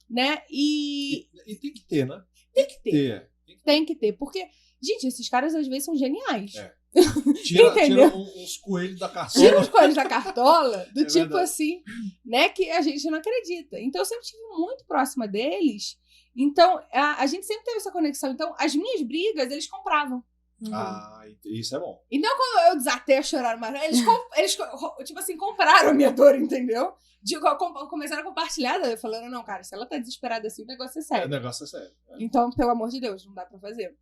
né? E tem que ter, né? Tem que ter, porque, gente, esses caras às vezes são geniais. Tira uns coelhos da cartola. Tira uns coelhos da cartola, do tipo verdade. assim, né, que a gente não acredita. Então, eu sempre estive muito próxima deles. Então, a gente sempre teve essa conexão. Então, as minhas brigas, eles compravam. Isso é bom. Então, quando eu desatei a chorar, eles tipo assim, compraram a minha dor, entendeu? Começaram a compartilhar, falando, não, cara, se ela tá desesperada assim, o negócio é sério. O negócio é sério. Então, pelo amor de Deus, não dá pra fazer.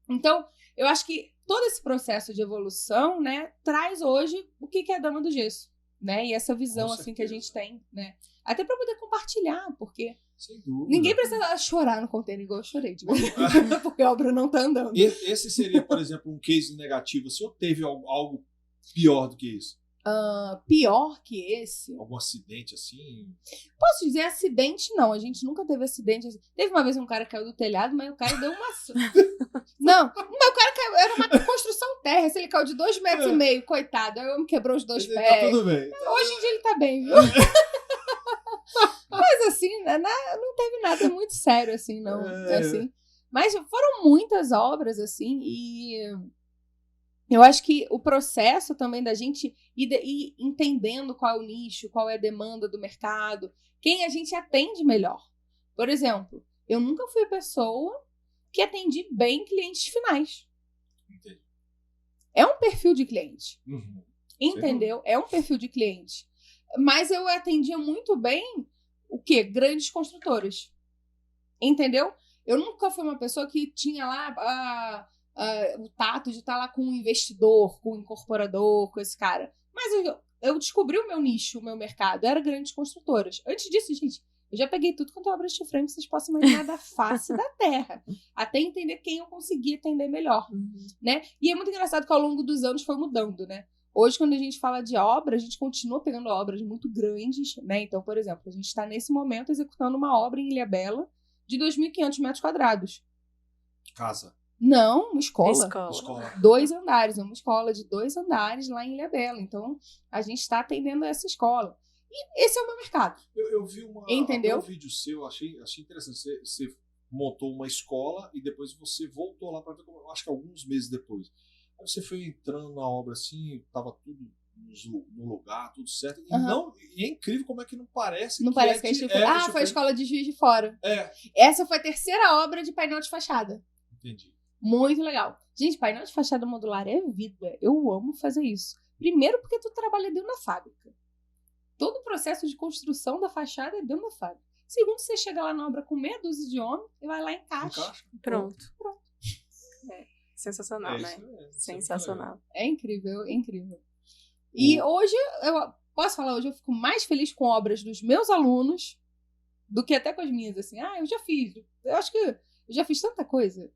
Então, eu acho que todo esse processo de evolução, né, traz hoje o que é a Dama do Gesso, né? E essa visão, assim, que a gente tem, né? Até pra poder compartilhar, porque sem dúvida. Ninguém precisa chorar no container igual eu chorei, de verdade, porque a obra não tá andando. Esse seria, por exemplo, um case negativo, assim, ou teve algo pior do que isso? Pior que esse? Algum acidente, assim? Posso dizer acidente, não. A gente nunca teve acidente. Teve uma vez um cara que caiu do telhado, mas o cara deu uma... Não, o cara caiu, era uma construção terra. Se ele caiu de 2,5 metros, coitado. Aí o homem quebrou os 2 pés. Tá tudo bem. Hoje em dia ele tá bem, viu? Mas assim, não teve nada muito sério, assim, não. Assim. Mas foram muitas obras, assim, e eu acho que o processo também da gente ir entendendo qual é o nicho, qual é a demanda do mercado, quem a gente atende melhor. Por exemplo, eu nunca fui a pessoa que atendi bem clientes finais. Entendi. É um perfil de cliente. Uhum. Entendeu? É um perfil de cliente. Mas eu atendia muito bem o quê? Grandes construtoras. Entendeu? Eu nunca fui uma pessoa que tinha lá o tato de estar lá com um investidor, com um incorporador, com esse cara. Mas eu descobri o meu nicho, o meu mercado. Era grandes construtoras. Antes disso, gente, eu já peguei tudo quanto é obra de frame que vocês possam imaginar da face da terra. Até entender quem eu conseguia atender melhor. Né? E é muito engraçado que ao longo dos anos foi mudando, né? Hoje, quando a gente fala de obra, a gente continua pegando obras muito grandes, né? Então, por exemplo, a gente está nesse momento executando uma obra em Ilhabela de 2.500 metros quadrados. Casa? Não, uma escola. 2 andares, uma escola de 2 andares lá em Ilhabela. Então, a gente está atendendo essa escola. E esse é o meu mercado. Eu vi um vídeo seu, achei interessante. Você montou uma escola e depois você voltou lá para ver, acho que alguns meses depois. Aí você foi entrando na obra assim, tava tudo no lugar, tudo certo. E é incrível como é que não parece não que parece que a gente foi a escola de Juiz de Fora. Essa foi a terceira obra de painel de fachada. Entendi. Muito legal. Gente, painel de fachada modular é vida. Eu amo fazer isso. Primeiro porque tu trabalha dentro da fábrica. Todo o processo de construção da fachada é dentro da fábrica. Segundo, você chega lá na obra com meia dúzia de homem e vai lá e encaixa. Pronto. Sensacional, né? Sensacional. É incrível, é incrível. E hoje, eu posso falar, hoje eu fico mais feliz com obras dos meus alunos do que até com as minhas, assim. Eu já fiz. Eu acho que Eu já fiz tanta coisa.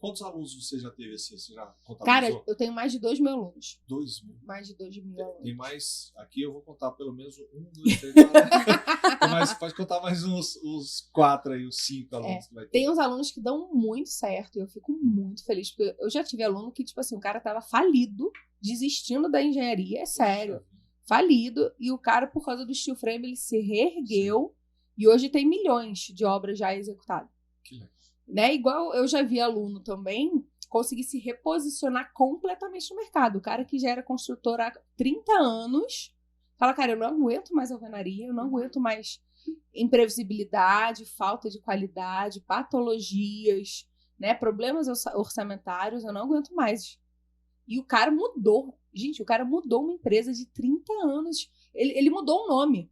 Quantos alunos você já teve assim? Você já contabilizou? Cara, eu tenho mais de 2.000 alunos. 2.000? Mais de 2.000 alunos. Tem mais... Aqui eu vou contar pelo menos 1, 2, 3, 4... Pode contar mais uns 4 aí, uns 5 alunos que vai ter. Tem uns alunos que dão muito certo e eu fico muito feliz. Porque eu já tive aluno que, tipo assim, o cara tava falido, desistindo da engenharia, é sério. Falido. E o cara, por causa do steel frame, ele se reergueu. Sim. E hoje tem milhões de obras já executadas. Que legal. Né? Igual eu já vi aluno também conseguir se reposicionar completamente no mercado. O cara que já era construtor há 30 anos fala, cara, eu não aguento mais alvenaria, eu não aguento mais imprevisibilidade, falta de qualidade, patologias, né? Problemas orçamentários, eu não aguento mais. E o cara mudou. Gente, o cara mudou uma empresa de 30 anos. Ele mudou o nome.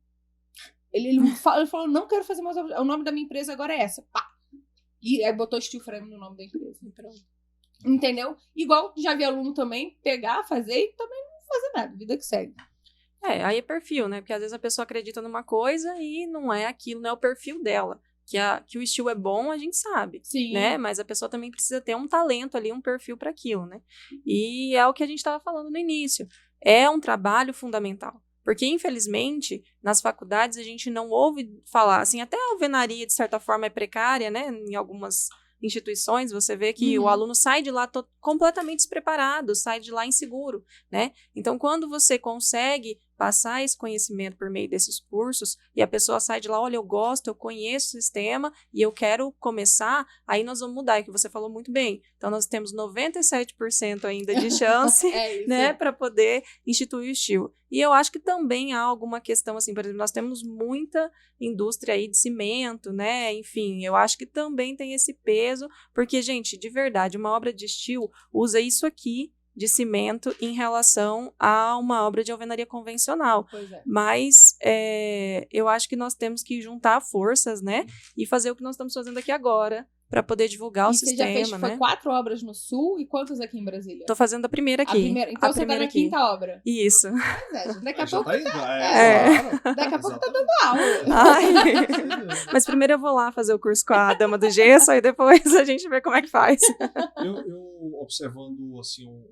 Ele falou, não quero fazer mais obras. O nome da minha empresa agora é essa. Pá! E aí botou steel frame no nome da empresa. Entendeu? Igual já vi aluno também pegar, fazer e também não fazer nada. Vida que segue. Aí é perfil, né? Porque às vezes a pessoa acredita numa coisa e não é aquilo, não é o perfil dela. Que o steel é bom, a gente sabe. Sim. Né? Mas a pessoa também precisa ter um talento ali, um perfil para aquilo, né? E é o que a gente estava falando no início. É um trabalho fundamental. Porque, infelizmente, nas faculdades a gente não ouve falar, assim, até a alvenaria, de certa forma, é precária, né? Em algumas instituições, você vê que o aluno sai de lá completamente despreparado, sai de lá inseguro, né? Então, quando você consegue passar esse conhecimento por meio desses cursos e a pessoa sai de lá, olha, eu gosto, eu conheço o sistema e eu quero começar, aí nós vamos mudar, é que você falou muito bem. Então, nós temos 97% ainda de chance, né, para poder instituir o steel. E eu acho que também há alguma questão, assim, por exemplo, nós temos muita indústria aí de cimento, né, enfim, eu acho que também tem esse peso, porque, gente, de verdade, uma obra de steel usa isso aqui de cimento em relação a uma obra de alvenaria convencional. Pois é. Mas eu acho que nós temos que juntar forças, né, e fazer o que nós estamos fazendo aqui agora, para poder divulgar o sistema, você já fez, né? foi 4 obras no Sul e quantas aqui em Brasília? Tô fazendo a primeira aqui. Então você tá na quinta obra. Isso. Daqui a pouco Claro. Daqui a pouco tá dando aula. Mas primeiro eu vou lá fazer o curso com a Dama do Gesso, aí depois a gente vê como é que faz. Eu observando assim um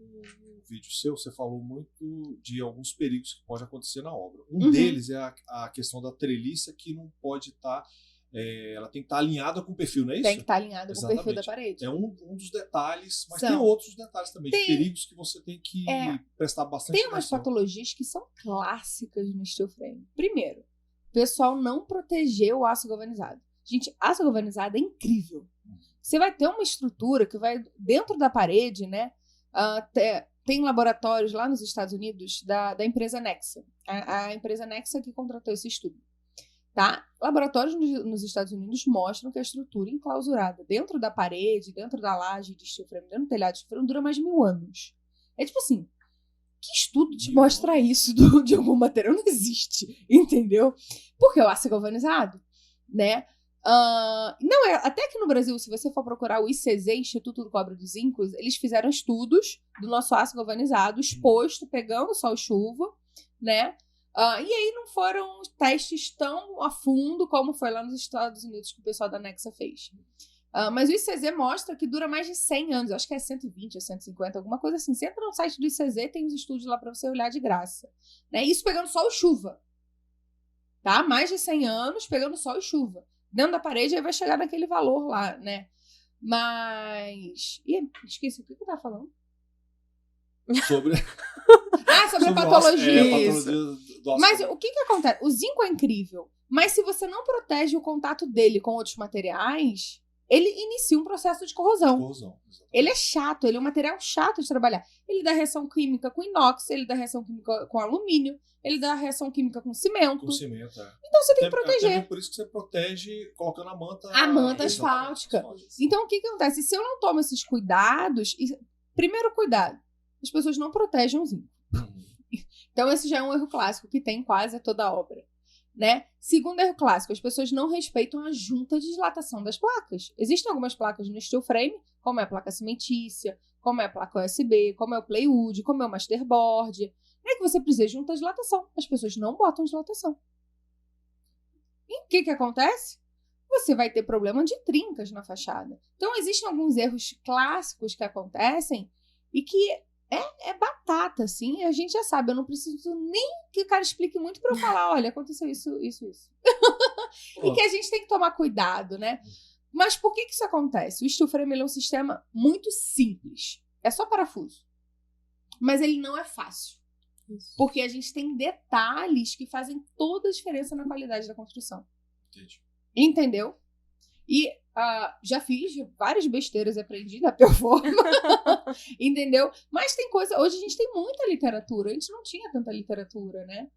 vídeo seu, você falou muito de alguns perigos que podem acontecer na obra. Um deles é a questão da treliça que não pode estar... ela tem que estar alinhada com o perfil, não é isso? Tem que estar alinhada com o perfil da parede. É um dos detalhes, mas tem outros detalhes também, de perigos que você tem que prestar bastante atenção. Tem umas patologias que são clássicas no steel frame. Primeiro, o pessoal não protegeu o aço galvanizado. Gente, aço galvanizado é incrível. Você vai ter uma estrutura que vai dentro da parede, né? Tem laboratórios lá nos Estados Unidos da empresa Nexa. A empresa Nexa que contratou esse estudo. Tá? Laboratórios nos Estados Unidos mostram que a estrutura enclausurada dentro da parede, dentro da laje de steel frame, dentro do telhado de steel frame, dura mais de 1000 anos. É tipo assim, que estudo te mostra isso de algum material? Não existe, entendeu? Porque o aço é galvanizado, né? Não é, até que no Brasil, se você for procurar o ICZ, Instituto do Cobre dos Incos, eles fizeram estudos do nosso aço galvanizado, exposto, pegando sol-chuva, né? E aí não foram testes tão a fundo como foi lá nos Estados Unidos que o pessoal da Nexa fez. Mas o ICZ mostra que dura mais de 100 anos. Eu acho que é 120 ou 150, alguma coisa assim. Você entra no site do ICZ, tem os estudos lá para você olhar de graça. Né? Isso pegando sol e chuva. Tá? Mais de 100 anos pegando sol e chuva. Dentro da parede aí vai chegar naquele valor lá, né? Mas... esqueci o que eu tava falando. Sobre a patologia. Do Mas o que acontece? O zinco é incrível, mas se você não protege o contato dele com outros materiais, ele inicia um processo de corrosão. Ele é chato, ele é um material chato de trabalhar. Ele dá reação química com inox, ele dá reação química com alumínio, ele dá reação química com cimento. Então você tem que proteger. É por isso que você protege colocando a manta... A manta asfáltica. Então o que acontece? Se eu não tomo esses cuidados... Primeiro cuidado. As pessoas não protegem o zinco. Então, esse já é um erro clássico que tem quase toda a obra. Né? Segundo erro clássico, as pessoas não respeitam a junta de dilatação das placas. Existem algumas placas no steel frame, como é a placa cimentícia, como é a placa USB, como é o plywood, como é o masterboard. É que você precisa de junta de dilatação. As pessoas não botam dilatação. E o que acontece? você vai ter problema de trincas na fachada. Então, existem alguns erros clássicos que acontecem e que é batata, assim, a gente já sabe. Eu não preciso nem que o cara explique muito pra eu falar, olha, aconteceu isso. E que a gente tem que tomar cuidado, né? Mas por que isso acontece? O steel frame ele é um sistema muito simples. É só parafuso. Mas ele não é fácil. Isso. Porque a gente tem detalhes que fazem toda a diferença na qualidade da construção. Entendi. Entendeu? E já fiz várias besteiras e aprendi da pior forma. Entendeu? Mas tem coisa... Hoje a gente tem muita literatura. A gente não tinha tanta literatura, né?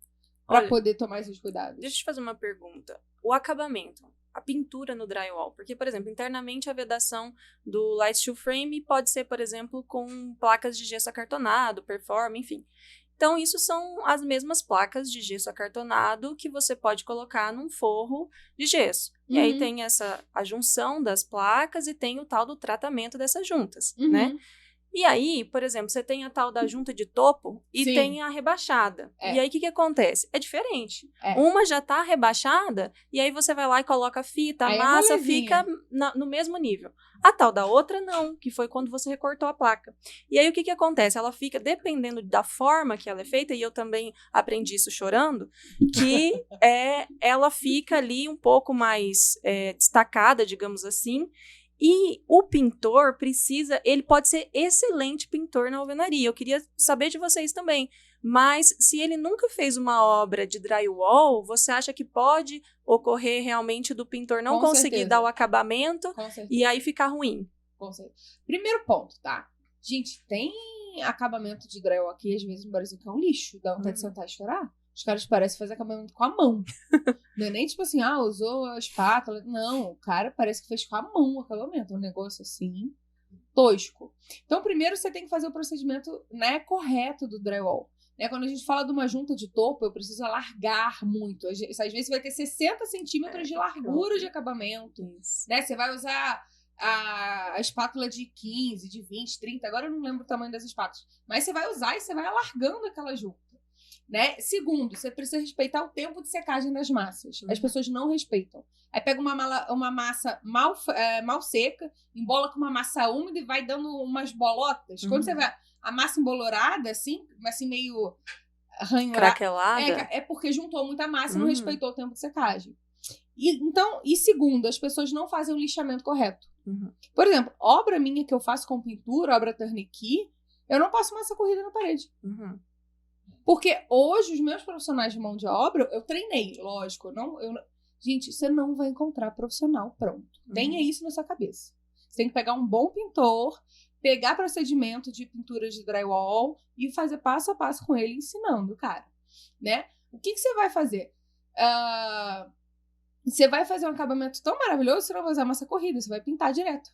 Pra Olha, poder tomar esses cuidados. Deixa eu te fazer uma pergunta. O acabamento, a pintura no drywall. Porque, por exemplo, internamente a vedação do light steel frame pode ser, por exemplo, com placas de gesso acartonado, performa, enfim. Então, isso são as mesmas placas de gesso acartonado que você pode colocar num forro de gesso. E aí tem a junção das placas e tem o tal do tratamento dessas juntas, né? E aí, por exemplo, você tem a tal da junta de topo e Sim. tem a rebaixada. É. E aí, o que acontece? É diferente. É. Uma já tá rebaixada e aí você vai lá e coloca a fita, a Aí é massa molezinha. fica no mesmo nível. A tal da outra, não, que foi quando você recortou a placa. E aí, o que acontece? Ela fica, dependendo da forma que ela é feita, e eu também aprendi isso chorando, que ela fica ali um pouco mais destacada, digamos assim. E o pintor ele pode ser excelente pintor na alvenaria. Eu queria saber de vocês também. Mas se ele nunca fez uma obra de drywall, você acha que pode ocorrer realmente do pintor não Com conseguir certeza. dar o acabamento Com certeza. e aí ficar ruim? Com certeza. Primeiro ponto, tá? Gente, tem acabamento de drywall aqui, às vezes, no Brasil, que é um lixo. Dá vontade de sentar e chorar. Os caras parecem fazer acabamento com a mão. Não é nem tipo assim, usou a espátula. Não, o cara parece que fez com a mão o acabamento. É um negócio assim, tosco. Então, primeiro você tem que fazer o procedimento, né, correto do drywall. Né? Quando a gente fala de uma junta de topo, eu preciso alargar muito. Às vezes você vai ter 60 centímetros de largura de acabamento. Né? Você vai usar a espátula de 15, de 20, 30. Agora eu não lembro o tamanho das espátulas. Mas você vai usar e você vai alargando aquela junta. Né? Segundo, você precisa respeitar o tempo de secagem das massas. As pessoas não respeitam. Aí pega uma massa mal seca, embola com uma massa úmida e vai dando umas bolotas. Quando você vê a massa embolorada, assim meio ranhurada, Craquelada? é porque juntou muita massa e não respeitou o tempo de secagem. E segundo, as pessoas não fazem o lixamento correto. Por exemplo, obra minha que eu faço com pintura, obra turnkey, eu não passo massa corrida na parede. Porque hoje, os meus profissionais de mão de obra, eu treinei, lógico. Gente, você não vai encontrar profissional pronto. Tenha isso na sua cabeça. Você tem que pegar um bom pintor, pegar procedimento de pintura de drywall e fazer passo a passo com ele, ensinando, cara. Né? O que você vai fazer? Você vai fazer um acabamento tão maravilhoso, você não vai usar massa corrida, você vai pintar direto.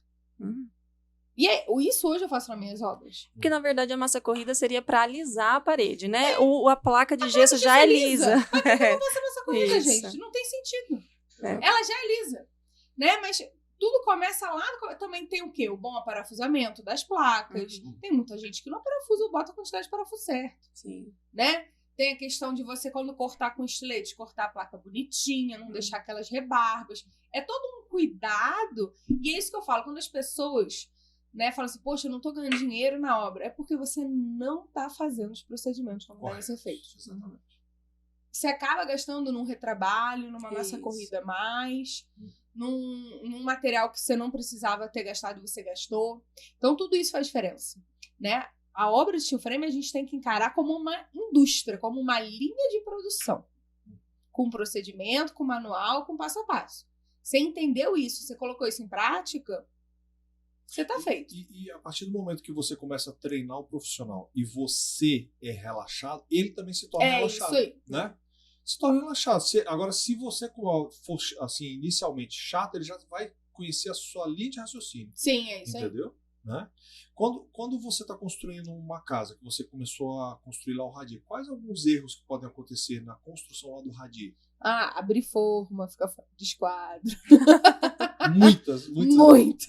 E isso hoje eu faço nas minhas obras. Porque, na verdade, a massa corrida seria para alisar a parede, né? A placa de gesso já é lisa. Não passa massa corrida, Isso. gente. Não tem sentido. Ela já é lisa. Né? Mas tudo começa lá. Também tem o quê? O bom aparafusamento das placas. Tem muita gente que não parafusa, bota a quantidade de parafuso certo. Sim. Né? Tem a questão de você, quando cortar com estilete, cortar a placa bonitinha, não deixar aquelas rebarbas. É todo um cuidado. E é isso que eu falo. Quando as pessoas... né, fala assim, poxa, eu não tô ganhando dinheiro na obra. É porque você não tá fazendo os procedimentos como devem ser feitos. Você acaba gastando num retrabalho, numa massa corrida a mais, num material que você não precisava ter gastado e você gastou. Então, tudo isso faz diferença. Né? A obra de steel frame a gente tem que encarar como uma indústria, como uma linha de produção. Com procedimento, com manual, com passo a passo. Você entendeu isso, você colocou isso em prática... Você tá feito. E a partir do momento que você começa a treinar o profissional e você é relaxado, ele também se torna relaxado. Isso aí. Né? Se torna relaxado. Agora, se você for assim, inicialmente chato, ele já vai conhecer a sua linha de raciocínio. Sim, é isso aí. Entendeu? Né? Quando você está construindo uma casa, que você começou a construir lá o radier, quais alguns erros que podem acontecer na construção lá do radier? Abrir forma, ficar fora de esquadro. Muitas. Muito.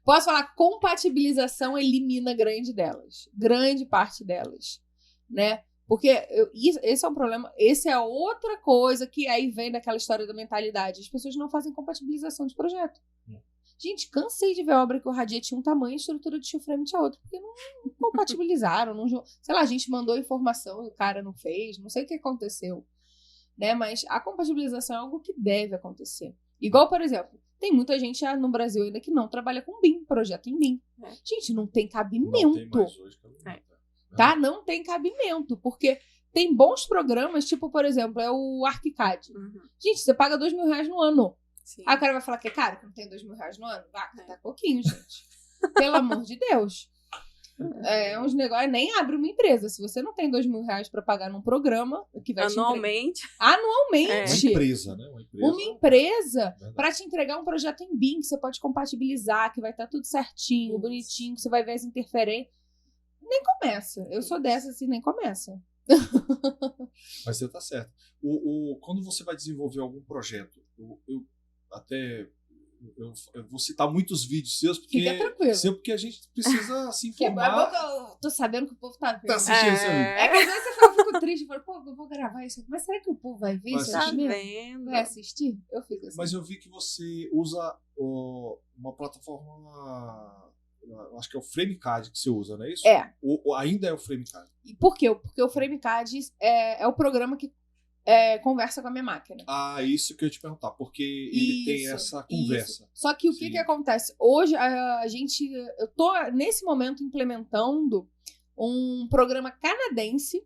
Posso falar, compatibilização elimina grande parte delas, né? Porque esse é um problema, esse é outra coisa que aí vem daquela história da mentalidade. As pessoas não fazem compatibilização de projeto. Gente, cansei de ver obra que o Radia tinha um tamanho e a estrutura de steel frame tinha outro, porque não compatibilizaram, sei lá, a gente mandou informação e o cara não fez, não sei o que aconteceu, né? Mas a compatibilização é algo que deve acontecer. Igual, por exemplo, tem muita gente no Brasil ainda que não trabalha com BIM, projeto em BIM. Gente, não tem cabimento. Não tem mais hoje, tá? Não tem cabimento, porque tem bons programas, tipo, por exemplo, é o ArchiCAD. Gente, você paga R$2.000 no ano. Sim. Aí o cara vai falar que é caro, que não tem R$2.000 no ano? Vai, tá pouquinho, gente. Pelo amor de Deus. É uns negócios, nem abre uma empresa. Se você não tem R$2.000 pra pagar num programa que vai anualmente. Anualmente. Uma empresa, né? Uma empresa pra te entregar um projeto em BIM que você pode compatibilizar, que vai estar tudo certinho, bonitinho, que você vai ver as interferências. Nem começa. Eu sou dessa, assim, nem começa. Mas você tá certo. Quando você vai desenvolver algum projeto, eu vou citar muitos vídeos seus, porque, fica tranquilo. Porque a gente precisa se É informar. bom que eu tô sabendo que o povo tá vendo. Tá assistindo esse vídeo. É que às vezes eu fico triste, eu falo, pô, eu vou gravar isso aqui, mas será que o povo vai ver isso aqui mesmo? Vendo. Vai assistir? Eu fico assim. Mas eu vi que você usa uma plataforma, eu acho que é o FrameCAD que você usa, não é isso? É. Ainda é o FrameCAD. E por quê? Porque o FrameCAD é o programa que conversa com a minha máquina. Ah, isso que eu ia te perguntar, porque ele tem essa conversa. Isso. Só que o que acontece? Hoje, eu tô, nesse momento, implementando um programa canadense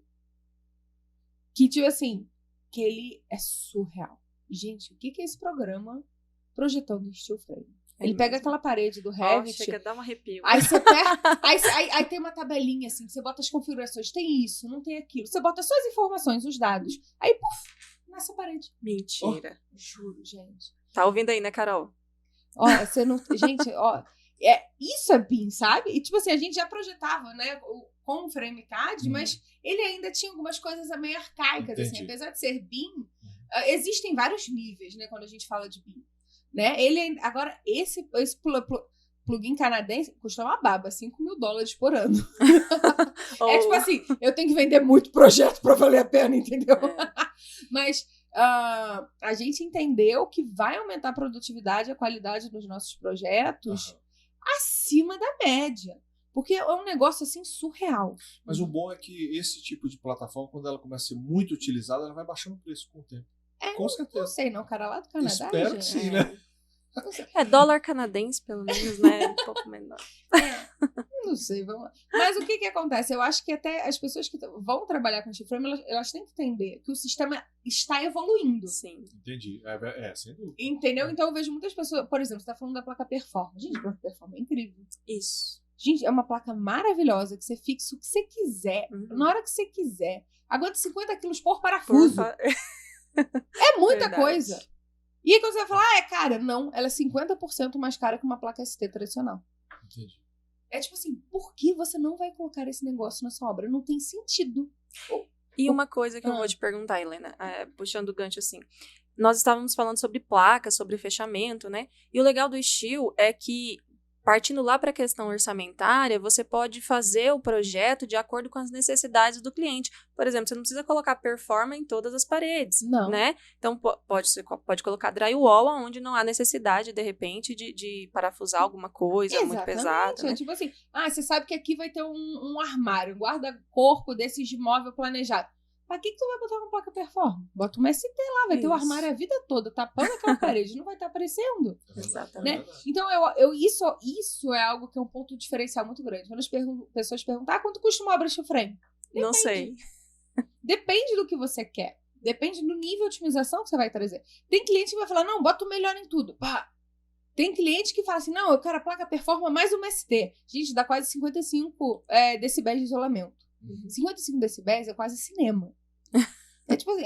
que, tipo assim, que ele é surreal. Gente, o que é esse programa projetando em steel frame? Ele pega aquela parede do Revit. Chega a dar um arrepio. Aí você pega. Aí tem uma tabelinha assim, que você bota as configurações. Tem isso, não tem aquilo. Você bota só as informações, os dados. Aí, puf, nessa parede. Mentira. Juro, gente. Tá ouvindo aí, né, Carol? Ó, você não. Gente, ó. Isso é BIM, sabe? E tipo assim, a gente já projetava, né, com o FrameCAD, mas ele ainda tinha algumas coisas meio arcaicas, assim. Apesar de ser BIM, existem vários níveis, né, quando a gente fala de BIM. Né? Agora, esse plugin canadense custa uma baba, $5.000 por ano. É tipo assim, eu tenho que vender muito projeto pra valer a pena, entendeu? Mas a gente entendeu que vai aumentar a produtividade e a qualidade dos nossos projetos acima da média. Porque é um negócio, assim, surreal. Mas o bom é que esse tipo de plataforma, quando ela começa a ser muito utilizada, ela vai baixando o preço com o tempo. Com certeza. Não sei, não. Cara lá do Canadá. Espero que sim, né? Dólar canadense, pelo menos, né? Um pouco menor. Não sei, vamos lá. Mas o que acontece? Eu acho que até as pessoas que vão trabalhar com steel frame, elas têm que entender que o sistema está evoluindo. Sim. Entendi. Sem dúvida. Entendeu? Então eu vejo muitas pessoas, por exemplo, você está falando da placa Performa. Gente, a placa Performa é incrível. Isso. Gente, é uma placa maravilhosa que você fixa o que você quiser, na hora que você quiser. Aguenta 50 quilos por parafuso. É muita coisa. E aí quando você vai falar, é cara, não, ela é 50% mais cara que uma placa ST tradicional. Entendi. É tipo assim, por que você não vai colocar esse negócio na sua obra? Não tem sentido. E uma coisa que eu vou te perguntar, Helena, puxando o gancho assim, nós estávamos falando sobre placas, sobre fechamento, né? E o legal do steel é que, partindo lá para a questão orçamentária, você pode fazer o projeto de acordo com as necessidades do cliente. Por exemplo, você não precisa colocar Performa em todas as paredes, né? Então, pode colocar drywall onde não há necessidade, de repente, de parafusar alguma coisa muito pesada. Né? Tipo assim, você sabe que aqui vai ter um armário, um guarda-corpo desses de móvel planejado. Pra que tu vai botar uma placa Performa? Bota uma ST lá, vai ter o armário a vida toda, tapando aquela parede, não vai estar aparecendo. Exatamente. Né? Então, isso é algo que é um ponto diferencial muito grande. Quando as pessoas perguntam, quanto custa uma obra steel frame? Não sei. Depende do que você quer. Depende do nível de otimização que você vai trazer. Tem cliente que vai falar, não, bota o melhor em tudo. Pá. Tem cliente que fala assim, não, eu quero a placa Performa mais uma ST. Gente, dá quase 55 decibéis de isolamento. 55 decibéis é quase cinema. É tipo assim,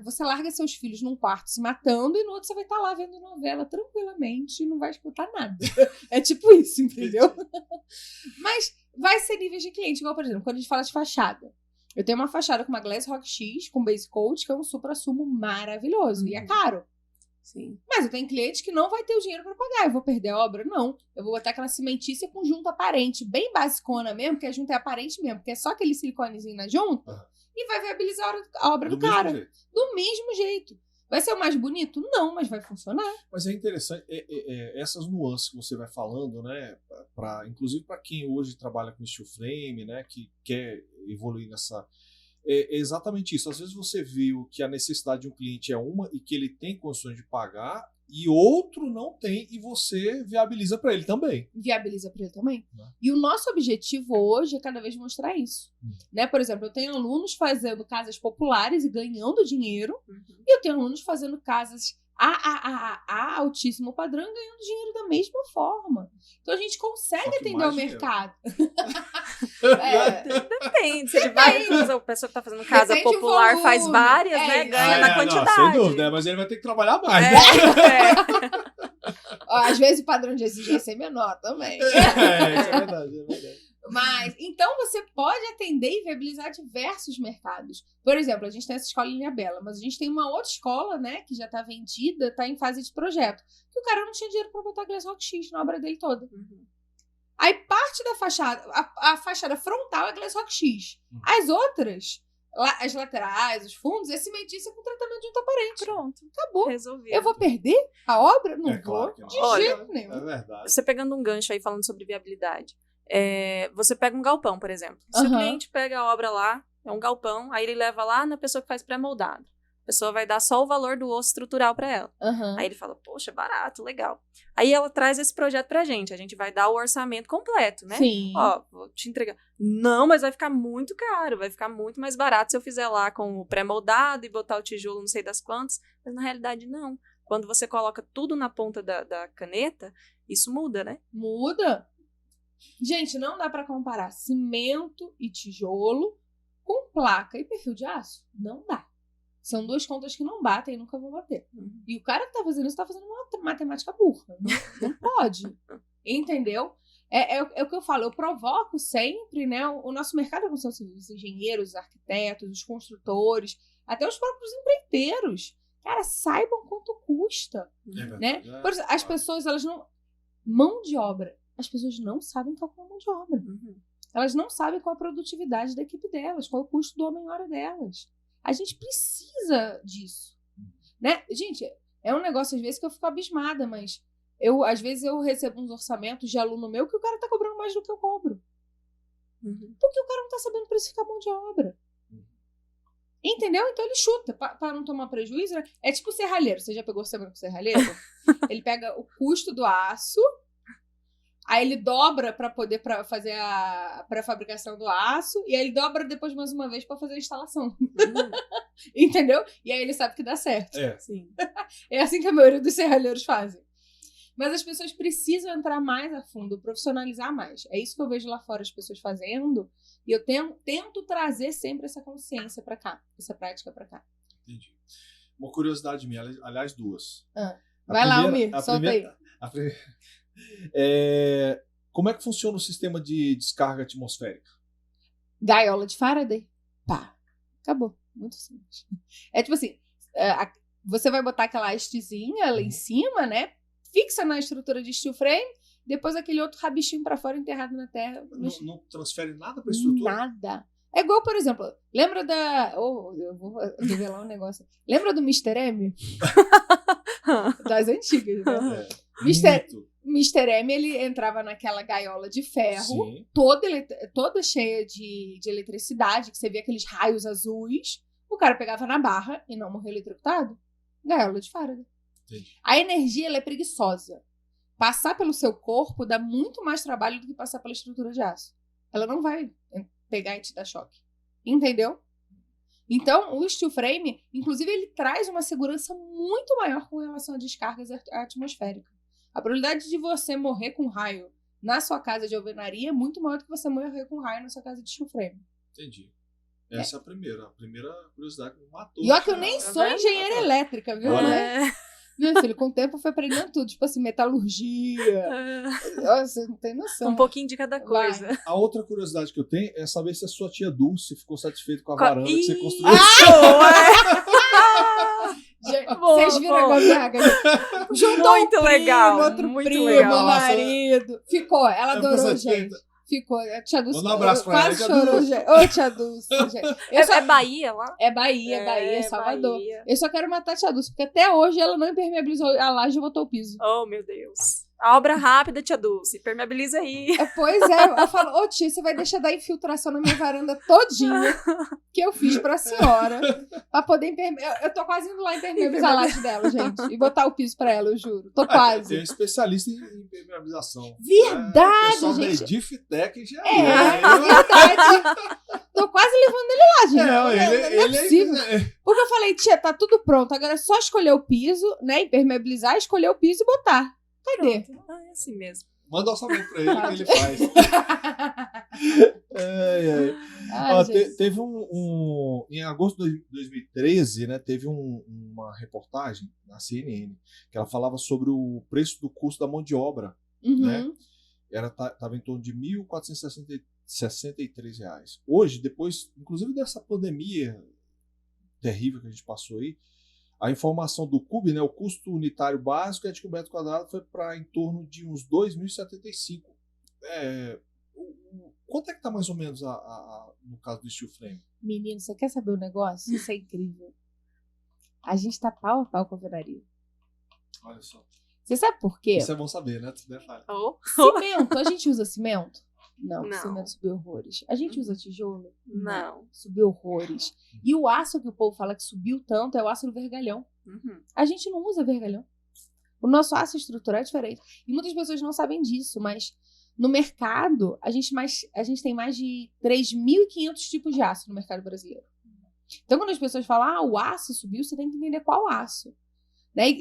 você larga seus filhos num quarto se matando e no outro você vai estar lá vendo novela tranquilamente e não vai escutar nada. É tipo isso, entendeu? Mas vai ser níveis de cliente. Igual, por exemplo, quando a gente fala de fachada. Eu tenho uma fachada com uma Glass Rock X, com base coat, que é um supra-sumo maravilhoso. E é caro. Sim. Mas eu tenho cliente que não vai ter o dinheiro para pagar. Eu vou perder a obra? Não. Eu vou botar aquela cimentícia com junta aparente, bem basicona mesmo, que a junta é aparente mesmo, porque é só aquele siliconezinho na junta. e vai viabilizar a obra do mesmo cara. jeito. Do mesmo jeito. Vai ser o mais bonito? Não, mas vai funcionar. Mas é interessante, essas nuances que você vai falando, né? Inclusive para quem hoje trabalha com steel frame, né? Que quer evoluir nessa. É exatamente isso. Às vezes você viu que a necessidade de um cliente é uma e que ele tem condições de pagar, e outro não tem, e você viabiliza para ele também. Viabiliza para ele também. Né? E o nosso objetivo hoje é cada vez mostrar isso. Né? Por exemplo, eu tenho alunos fazendo casas populares e ganhando dinheiro, e eu tenho alunos fazendo casas a altíssimo padrão e ganhando dinheiro da mesma forma. Então a gente consegue atender o mercado. Depende. Se ele vai, a pessoa que tá fazendo casa popular faz várias, né? Ganha na quantidade. Não, sem dúvida, mas ele vai ter que trabalhar mais. Né? Às vezes o padrão de exigência é menor também. Isso é verdade, é verdade. Mas, então você pode atender e viabilizar diversos mercados. Por exemplo, a gente tem essa escola em Ilhabela, mas a gente tem uma outra escola, né, que já está vendida, está em fase de projeto, que o cara não tinha dinheiro para botar Glass Rock X na obra dele toda. Aí parte da fachada, a fachada frontal é Glass Rock X. As outras, as laterais, os fundos, é cimentícia com tratamento de junta parente. Pronto. Acabou. Resolvido. Eu vou perder a obra? Não vou, claro que não. de jeito nenhum. É verdade. Você pegando um gancho aí falando sobre viabilidade. Você pega um galpão, por exemplo. Se o cliente pega a obra lá, é um galpão, aí ele leva lá na pessoa que faz pré-moldado. A pessoa vai dar só o valor do osso estrutural para ela. Aí ele fala, poxa, barato, legal. Aí ela traz esse projeto pra gente. A gente vai dar o orçamento completo, né? Sim. Ó, vou te entregar. Não, mas vai ficar muito caro, vai ficar muito mais barato se eu fizer lá com o pré-moldado e botar o tijolo não sei das quantas. Mas na realidade, não. Quando você coloca tudo na ponta da caneta, isso muda, né? Muda. Gente, não dá pra comparar cimento e tijolo com placa e perfil de aço. Não dá. São duas contas que não batem e nunca vão bater. E o cara que tá fazendo isso tá fazendo uma matemática burra. Não pode. Entendeu? É o que eu falo. Eu provoco sempre, né? O nosso mercado de construção civil, os engenheiros, os arquitetos, os construtores, até os próprios empreiteiros. Cara, saibam quanto custa. Né? Por exemplo, as pessoas, elas não... Mão de obra. As pessoas não sabem calcular a mão de obra. Elas não sabem qual a produtividade da equipe delas, qual é o custo do homem-hora delas. A gente precisa disso. Né? Gente, é um negócio às vezes que eu fico abismada, mas às vezes eu recebo uns orçamentos de aluno meu que o cara tá cobrando mais do que eu cobro. Porque o cara não tá sabendo precificar a mão de obra. Entendeu? Então ele chuta para não tomar prejuízo. Né? É tipo o serralheiro. Você já pegou orçamento com o serralheiro? Ele pega o custo do aço, aí ele dobra para poder fazer a pré-fabricação do aço, e aí ele dobra depois mais uma vez para fazer a instalação. Entendeu? E aí ele sabe que dá certo. Sim. É assim que a maioria dos serralheiros fazem. Mas as pessoas precisam entrar mais a fundo, profissionalizar mais. É isso que eu vejo lá fora as pessoas fazendo, e eu tento trazer sempre essa consciência para cá, essa prática para cá. Entendi. Uma curiosidade minha, aliás, duas. Vai lá, Almir, solta aí. Como é que funciona o sistema de descarga atmosférica? Gaiola de Faraday. Pá. Acabou. Muito simples. É tipo assim, você vai botar aquela hastezinha lá em cima, né? Fixa na estrutura de steel frame, depois aquele outro rabichinho pra fora enterrado na terra. Não transfere nada pra estrutura? Nada. É igual, por exemplo, lembra da... eu vou revelar um negócio. Lembra do Mr. M? Das antigas, né? Mr. M, ele entrava naquela gaiola de ferro, toda cheia de eletricidade, que você via aqueles raios azuis. O cara pegava na barra e não morreu eletrocutado. Gaiola de Faraday. Entendi. A energia, ela é preguiçosa. Passar pelo seu corpo dá muito mais trabalho do que passar pela estrutura de aço. Ela não vai pegar e te dar choque. Entendeu? Então, o steel frame, inclusive, ele traz uma segurança muito maior com relação a descargas atmosféricas. A probabilidade de você morrer com raio na sua casa de alvenaria é muito maior do que você morrer com raio na sua casa de steel frame. Entendi. Essa é a primeira curiosidade que me matou. E ó que eu nem sou engenheira elétrica, viu? Meu filho, com o tempo foi aprendendo tudo, tipo assim, metalurgia. Você não tem noção. Um pouquinho de cada coisa. Vai. A outra curiosidade que eu tenho é saber se a sua tia Dulce ficou satisfeita com a varanda que você construiu. Vocês viram a gambiarra? Juntou muito um primo, legal, outro muito primo, legal. marido. Ficou, ela adorou, gente. Ficou. A tia Dulce Manda um abraço pra quase ela, tia chorou, Dulce. gente. Ô, tia Dulce, gente. É Bahia lá? É Bahia, Salvador. Bahia. Eu só quero matar a tia Dulce, porque até hoje ela não impermeabilizou a laje e botou o piso. Oh, meu Deus. A obra rápida, tia Dulce. Permeabiliza aí. Pois é, ela falou, ô tia, você vai deixar dar infiltração na minha varanda todinha que eu fiz pra senhora, pra poder impermeabilizar. Eu tô quase indo lá impermeabilizar a laje dela, gente, e botar o piso pra ela, eu juro. Tô quase. Tem um especialista em impermeabilização. Verdade, o pessoal gente. da Edifitec já Verdade. Tô quase levando ele lá, gente. Não, Não é possível. Porque eu falei, tia, tá tudo pronto, agora é só escolher o piso, né, impermeabilizar, escolher o piso e botar. Cadê? É assim mesmo. Manda orçamento pra ele que ele faz. Ó, teve em agosto de 2013, né, teve uma reportagem na CNN que ela falava sobre o preço do custo da mão de obra, né? Estava em torno de R$ 1.463. Hoje, depois, inclusive dessa pandemia terrível que a gente passou aí, a informação do CUB, né, o custo unitário básico de metro quadrado foi para em torno de uns R$ 2.075. Quanto é que está mais ou menos no caso do steel frame? Menino, você quer saber o negócio? Isso é incrível. A gente tá pau a pau com a alvenaria. Olha só. Você sabe por quê? Isso é bom saber, né? Cimento, a gente usa cimento? Não. Cimento subiu horrores. A gente usa tijolo? Não. Subiu horrores. E o aço que o povo fala que subiu tanto é o aço do vergalhão. A gente não usa vergalhão. O nosso aço estrutural é diferente. E muitas pessoas não sabem disso, mas no mercado, a gente tem mais de 3.500 tipos de aço no mercado brasileiro. Então, quando as pessoas falam, o aço subiu, você tem que entender qual aço. Né?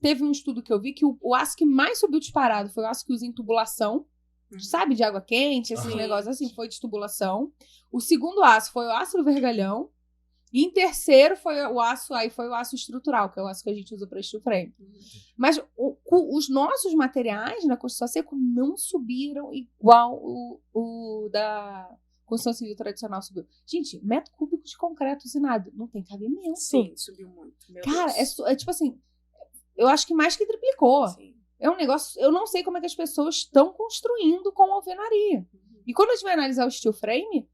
Teve um estudo que eu vi que o aço que mais subiu disparado foi o aço que usa em tubulação. Sabe, de água quente, esses negócios assim, foi de tubulação. O segundo aço foi o aço do vergalhão. E em terceiro foi o aço estrutural, que é o aço que a gente usa para steel frame. Mas os nossos materiais na construção seco não subiram igual o da construção civil tradicional subiu. Gente, metro cúbico de concreto usinado, não tem cabimento. Sim, subiu muito. Meu Cara, Deus. é tipo assim, eu acho que mais que triplicou. Sim. É um negócio, eu não sei como é que as pessoas estão construindo com alvenaria. E quando a gente vai analisar o steel frame,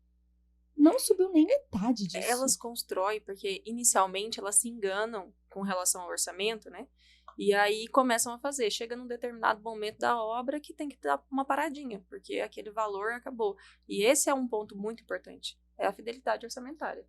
não subiu nem metade disso. Elas constroem, porque inicialmente elas se enganam com relação ao orçamento, né? E aí começam a fazer. Chega num determinado momento da obra que tem que dar uma paradinha, porque aquele valor acabou. E esse é um ponto muito importante. É a fidelidade orçamentária.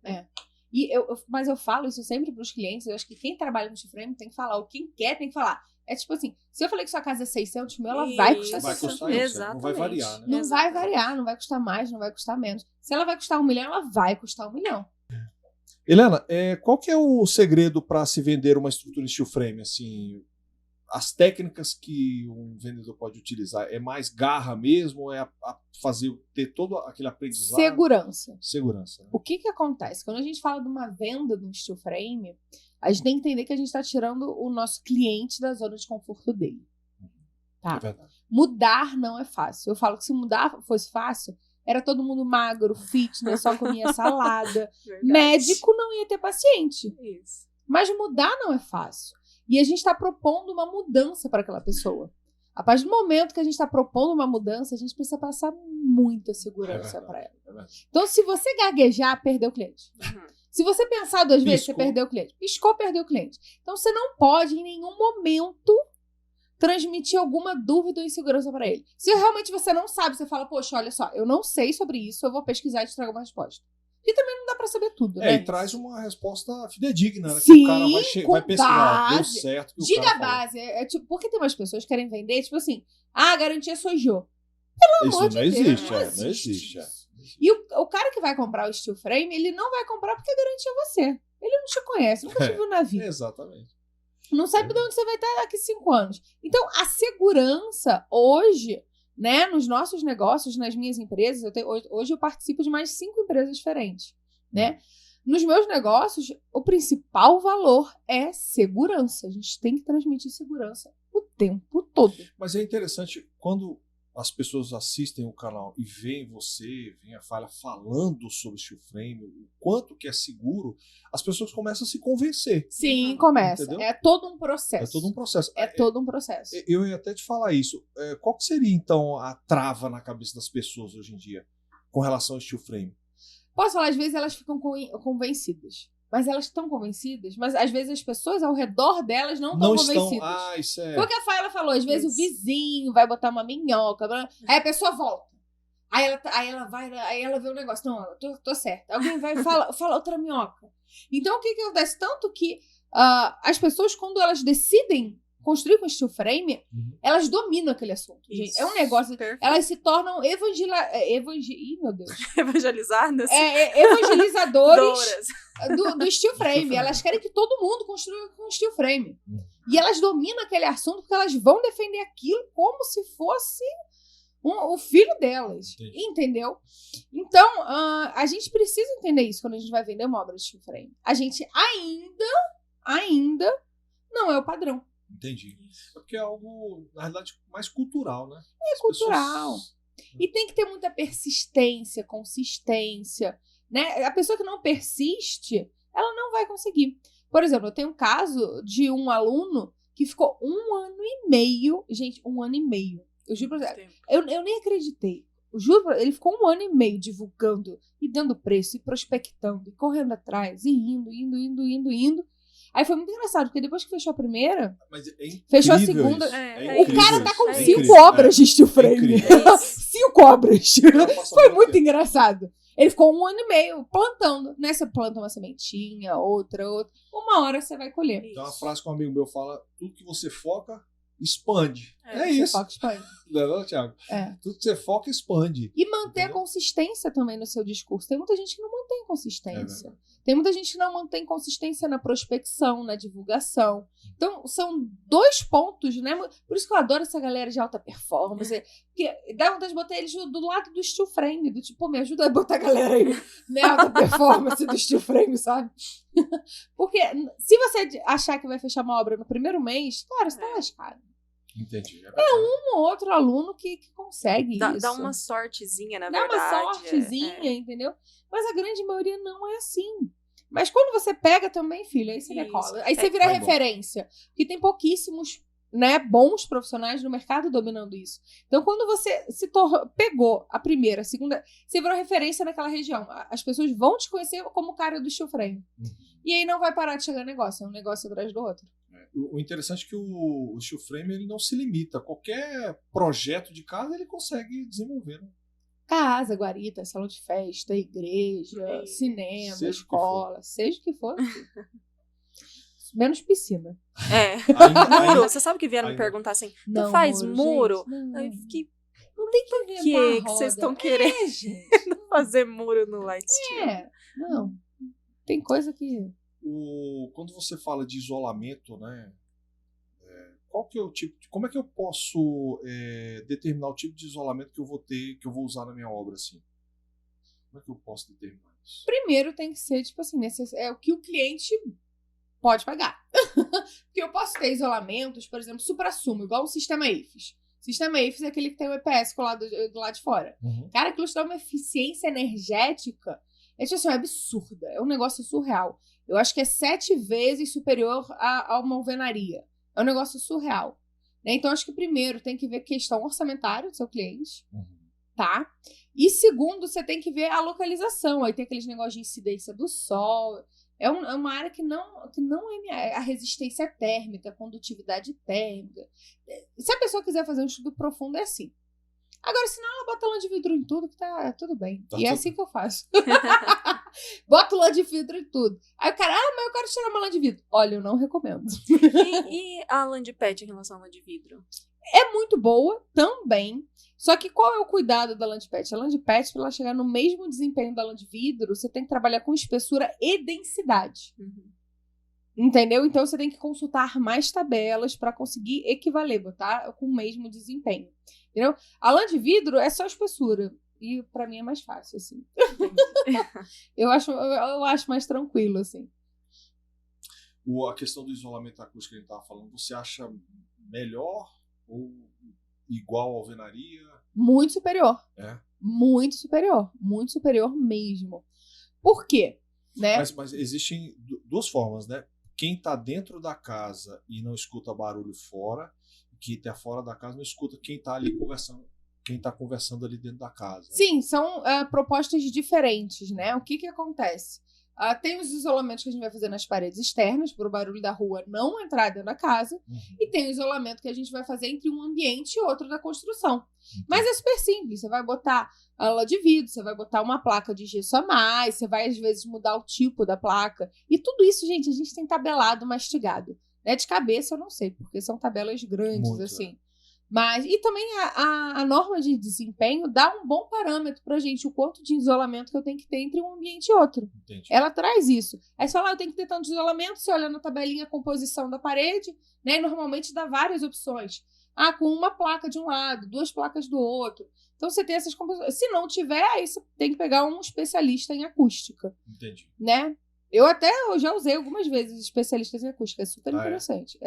Mas eu falo isso sempre para os clientes. Eu acho que quem trabalha no steel frame tem que falar. Ou quem quer tem que falar. É tipo assim, se eu falei que sua casa é 600 mil, ela vai custar 600 mil. Isso, não vai variar, né? Não vai variar, não vai custar mais, não vai custar menos. Se ela vai custar 1 milhão, ela vai custar 1 milhão. Helena, qual que é o segredo para se vender uma estrutura em steel frame? Assim, as técnicas que um vendedor pode utilizar, é mais garra mesmo? Ou é ter todo aquele aprendizado? Segurança. Né? O que acontece? Quando a gente fala de uma venda de um steel frame, a gente tem que entender que a gente está tirando o nosso cliente da zona de conforto dele. Tá? É verdade. Mudar não é fácil. Eu falo que se mudar fosse fácil, era todo mundo magro, fitness, só comia salada. Médico não ia ter paciente. Isso. Mas mudar não é fácil. E a gente está propondo uma mudança para aquela pessoa. A partir do momento que a gente está propondo uma mudança, a gente precisa passar muita segurança para ela. Então, se você gaguejar, perdeu o cliente. Se você pensar 2 vezes, você perdeu o cliente. Piscou, perdeu o cliente. Então, você não pode, em nenhum momento, transmitir alguma dúvida ou insegurança para ele. Se realmente você não sabe, você fala, poxa, olha só, eu não sei sobre isso, eu vou pesquisar e te trago uma resposta. E também não dá pra saber tudo, né? E traz uma resposta fidedigna, né? Sim, que o cara vai pesquisar, deu certo. Que diga a base. Tipo, porque tem umas pessoas que querem vender, tipo assim, garantia Sojô. Pelo amor de Deus. Não existe. E o cara que vai comprar o steel frame, ele não vai comprar porque a garantia é você. Ele não te conhece, nunca te viu na vida. Exatamente. Não sabe de onde você vai estar daqui 5 anos. Então, a segurança hoje, né, nos nossos negócios, nas minhas empresas, hoje eu participo de mais 5 empresas diferentes, né? Nos meus negócios, o principal valor é segurança. A gente tem que transmitir segurança o tempo todo. Mas é interessante, quando as pessoas assistem o canal e veem você, veem a Falha falando sobre steel frame, o quanto que é seguro, as pessoas começam a se convencer. Sim, começa. Entendeu? É todo um processo. É todo um processo. É todo um processo. Eu ia até te falar isso. Qual que seria, então, a trava na cabeça das pessoas hoje em dia com relação ao steel frame? Posso falar, às vezes elas ficam convencidas. Mas elas estão convencidas, mas às vezes as pessoas ao redor delas não estão convencidas. Ah, isso é... Foi o que a Faila falou, às vezes o vizinho vai botar uma minhoca, aí a pessoa volta. Aí ela vê o negócio, não, eu tô certa. Alguém vai fala outra minhoca. Então o que acontece? Tanto que as pessoas, quando elas decidem construir com steel frame, elas dominam aquele assunto. Gente. É um negócio. Perfeito. Elas se tornam Ih, meu Deus. Evangelizadas? Evangelizadores do steel frame. Elas querem que todo mundo construa com steel frame. E elas dominam aquele assunto porque elas vão defender aquilo como se fosse o filho delas. Entendi. Entendeu? Então, a gente precisa entender isso quando a gente vai vender uma obra de steel frame. A gente ainda não é o padrão. Entendi. É porque é algo, na realidade, mais cultural, né? É cultural. E tem que ter muita persistência, consistência, né? A pessoa que não persiste, ela não vai conseguir. Por exemplo, eu tenho um caso de um aluno que ficou 1 ano e meio. Gente, 1 ano e meio. Eu juro pra você. Eu nem acreditei. Eu juro pra, ele ficou 1 ano e meio divulgando e dando preço, e prospectando, e correndo atrás, e indo. Aí foi muito engraçado, porque depois que fechou a primeira, fechou a segunda. O cara tá com 5 obras de steel frame. 5 obras. Foi muito engraçado. Ele ficou 1 ano e meio plantando. Né? Você planta uma sementinha, outra. Uma hora você vai colher. Então, uma frase que um amigo meu fala: tudo que você foca, expande. É isso. Foca, expande. Não, Thiago? Tudo que você foca, expande. E manter a consistência também no seu discurso. Tem muita gente que não mantém consistência. Tem muita gente que não mantém consistência na prospecção, na divulgação. Então, são 2 pontos, né? Por isso que eu adoro essa galera de alta performance. Porque dá vontade de botar eles do lado do steel frame. Do tipo, me ajuda a botar a galera aí, né? Alta performance do steel frame, sabe? Porque se você achar que vai fechar uma obra no primeiro mês, cara, você tá lascado. Entendi. É um ou outro aluno que consegue isso. Dá uma sortezinha, na verdade. Dá uma sortezinha, entendeu? Mas a grande maioria não é assim. Mas quando você pega também, filho, aí você decola. Aí você vira referência. Porque tem pouquíssimos, né, bons profissionais no mercado dominando isso. Então, quando você pegou a primeira, a segunda, você virou referência naquela região. As pessoas vão te conhecer como o cara do steel frame. E aí não vai parar de chegar negócio. É um negócio atrás do outro. O interessante é que o steel frame ele não se limita. Qualquer projeto de casa ele consegue desenvolver. Né? Casa, guarita, salão de festa, igreja, cinema, escola, seja o que for. Menos piscina. Muro. Você sabe que vieram me perguntar assim, tu faz muro? Gente, Aí eu fiquei, não tem que que vocês estão querendo gente. fazer muro no Light Steel? Não. Tem coisa que... Quando você fala de isolamento, né? Qual que é o tipo como é que eu posso determinar o tipo de isolamento que eu vou ter, que eu vou usar na minha obra, assim? Como é que eu posso determinar isso? Primeiro tem que ser, tipo assim, é o que o cliente pode pagar. Porque eu posso ter isolamentos, por exemplo, supra-sumo, igual o sistema IFES. O sistema IFES é aquele que tem o EPS colado do lado de fora. Cara, aquilo te dá uma eficiência energética, tipo assim, é absurda. É um negócio surreal. Eu acho que é 7 vezes superior a uma alvenaria. É um negócio surreal. Né? Então, acho que primeiro tem que ver questão orçamentária do seu cliente. Tá? E segundo, você tem que ver a localização. Aí tem aqueles negócios de incidência do sol. É uma área que não é a resistência térmica, a condutividade térmica. Se a pessoa quiser fazer um estudo profundo, é assim. Agora, senão ela bota lã de vidro em tudo, que tá tudo bem. E é assim que eu faço. Boto lã de vidro em tudo. Aí o cara, mas eu quero tirar uma lã de vidro. Olha, eu não recomendo. E a lã de PET em relação à lã de vidro? É muito boa também. Só que qual é o cuidado da lã de PET? A lã de PET, para ela chegar no mesmo desempenho da lã de vidro, você tem que trabalhar com espessura e densidade. Entendeu? Então você tem que consultar mais tabelas para conseguir equivaler, botar com o mesmo desempenho. Entendeu? A lã de vidro é só espessura. E pra mim é mais fácil, assim. eu acho mais tranquilo, assim. A questão do isolamento acústico que a gente estava falando, você acha melhor ou igual à alvenaria? Muito superior. É. Muito superior. Muito superior mesmo. Por quê? Né? Mas existem duas formas, né? Quem está dentro da casa e não escuta barulho fora, e quem está fora da casa não escuta quem está ali conversando, quem está conversando ali dentro da casa. Sim, são propostas diferentes, né? O que acontece? Tem os isolamentos que a gente vai fazer nas paredes externas, para o barulho da rua não entrar dentro da casa, e tem o isolamento que a gente vai fazer entre um ambiente e outro da construção. Mas é super simples, você vai botar aula de vidro, você vai botar uma placa de gesso a mais, você vai às vezes mudar o tipo da placa, e tudo isso, gente, a gente tem tabelado, mastigado. Né? De cabeça eu não sei, porque são tabelas grandes, Muito, assim. Mas, e também a norma de desempenho dá um bom parâmetro pra gente, o quanto de isolamento que eu tenho que ter entre um ambiente e outro. Entendi. Ela traz isso. Aí você fala, eu tenho que ter tanto de isolamento, você olha na tabelinha a composição da parede, né? E normalmente dá várias opções. Com uma placa de um lado, 2 placas do outro. Então você tem essas composições. Se não tiver, aí você tem que pegar um especialista em acústica. Entendi. Né? Eu já usei algumas vezes especialistas em acústica, é super interessante.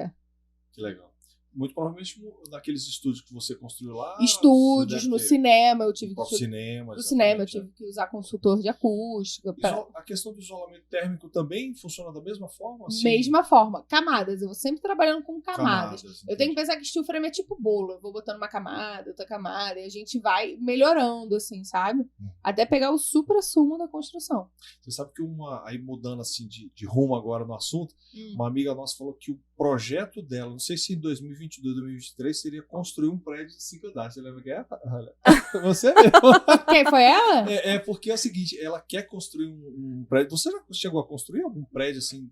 Que legal. Muito provavelmente naqueles estúdios que você construiu lá. Estúdios, no cinema, eu tive que cinema, no cinema eu tive que usar consultor de acústica. A questão do isolamento térmico também funciona da mesma forma? Assim? Mesma forma. Camadas. Eu vou sempre trabalhando com camadas. Eu tenho que pensar que steel frame é tipo bolo. Eu vou botando uma camada, outra camada, e a gente vai melhorando, assim, sabe? Até pegar o supra-sumo da construção. Você sabe que aí mudando assim de rumo agora no assunto, uma amiga nossa falou que o projeto dela, não sei se em 2022, 2023, seria construir um prédio de 5 andares. Você lembra que é? Você mesmo. Quem foi ela? Porque é o seguinte, ela quer construir um prédio. Você já chegou a construir algum prédio assim?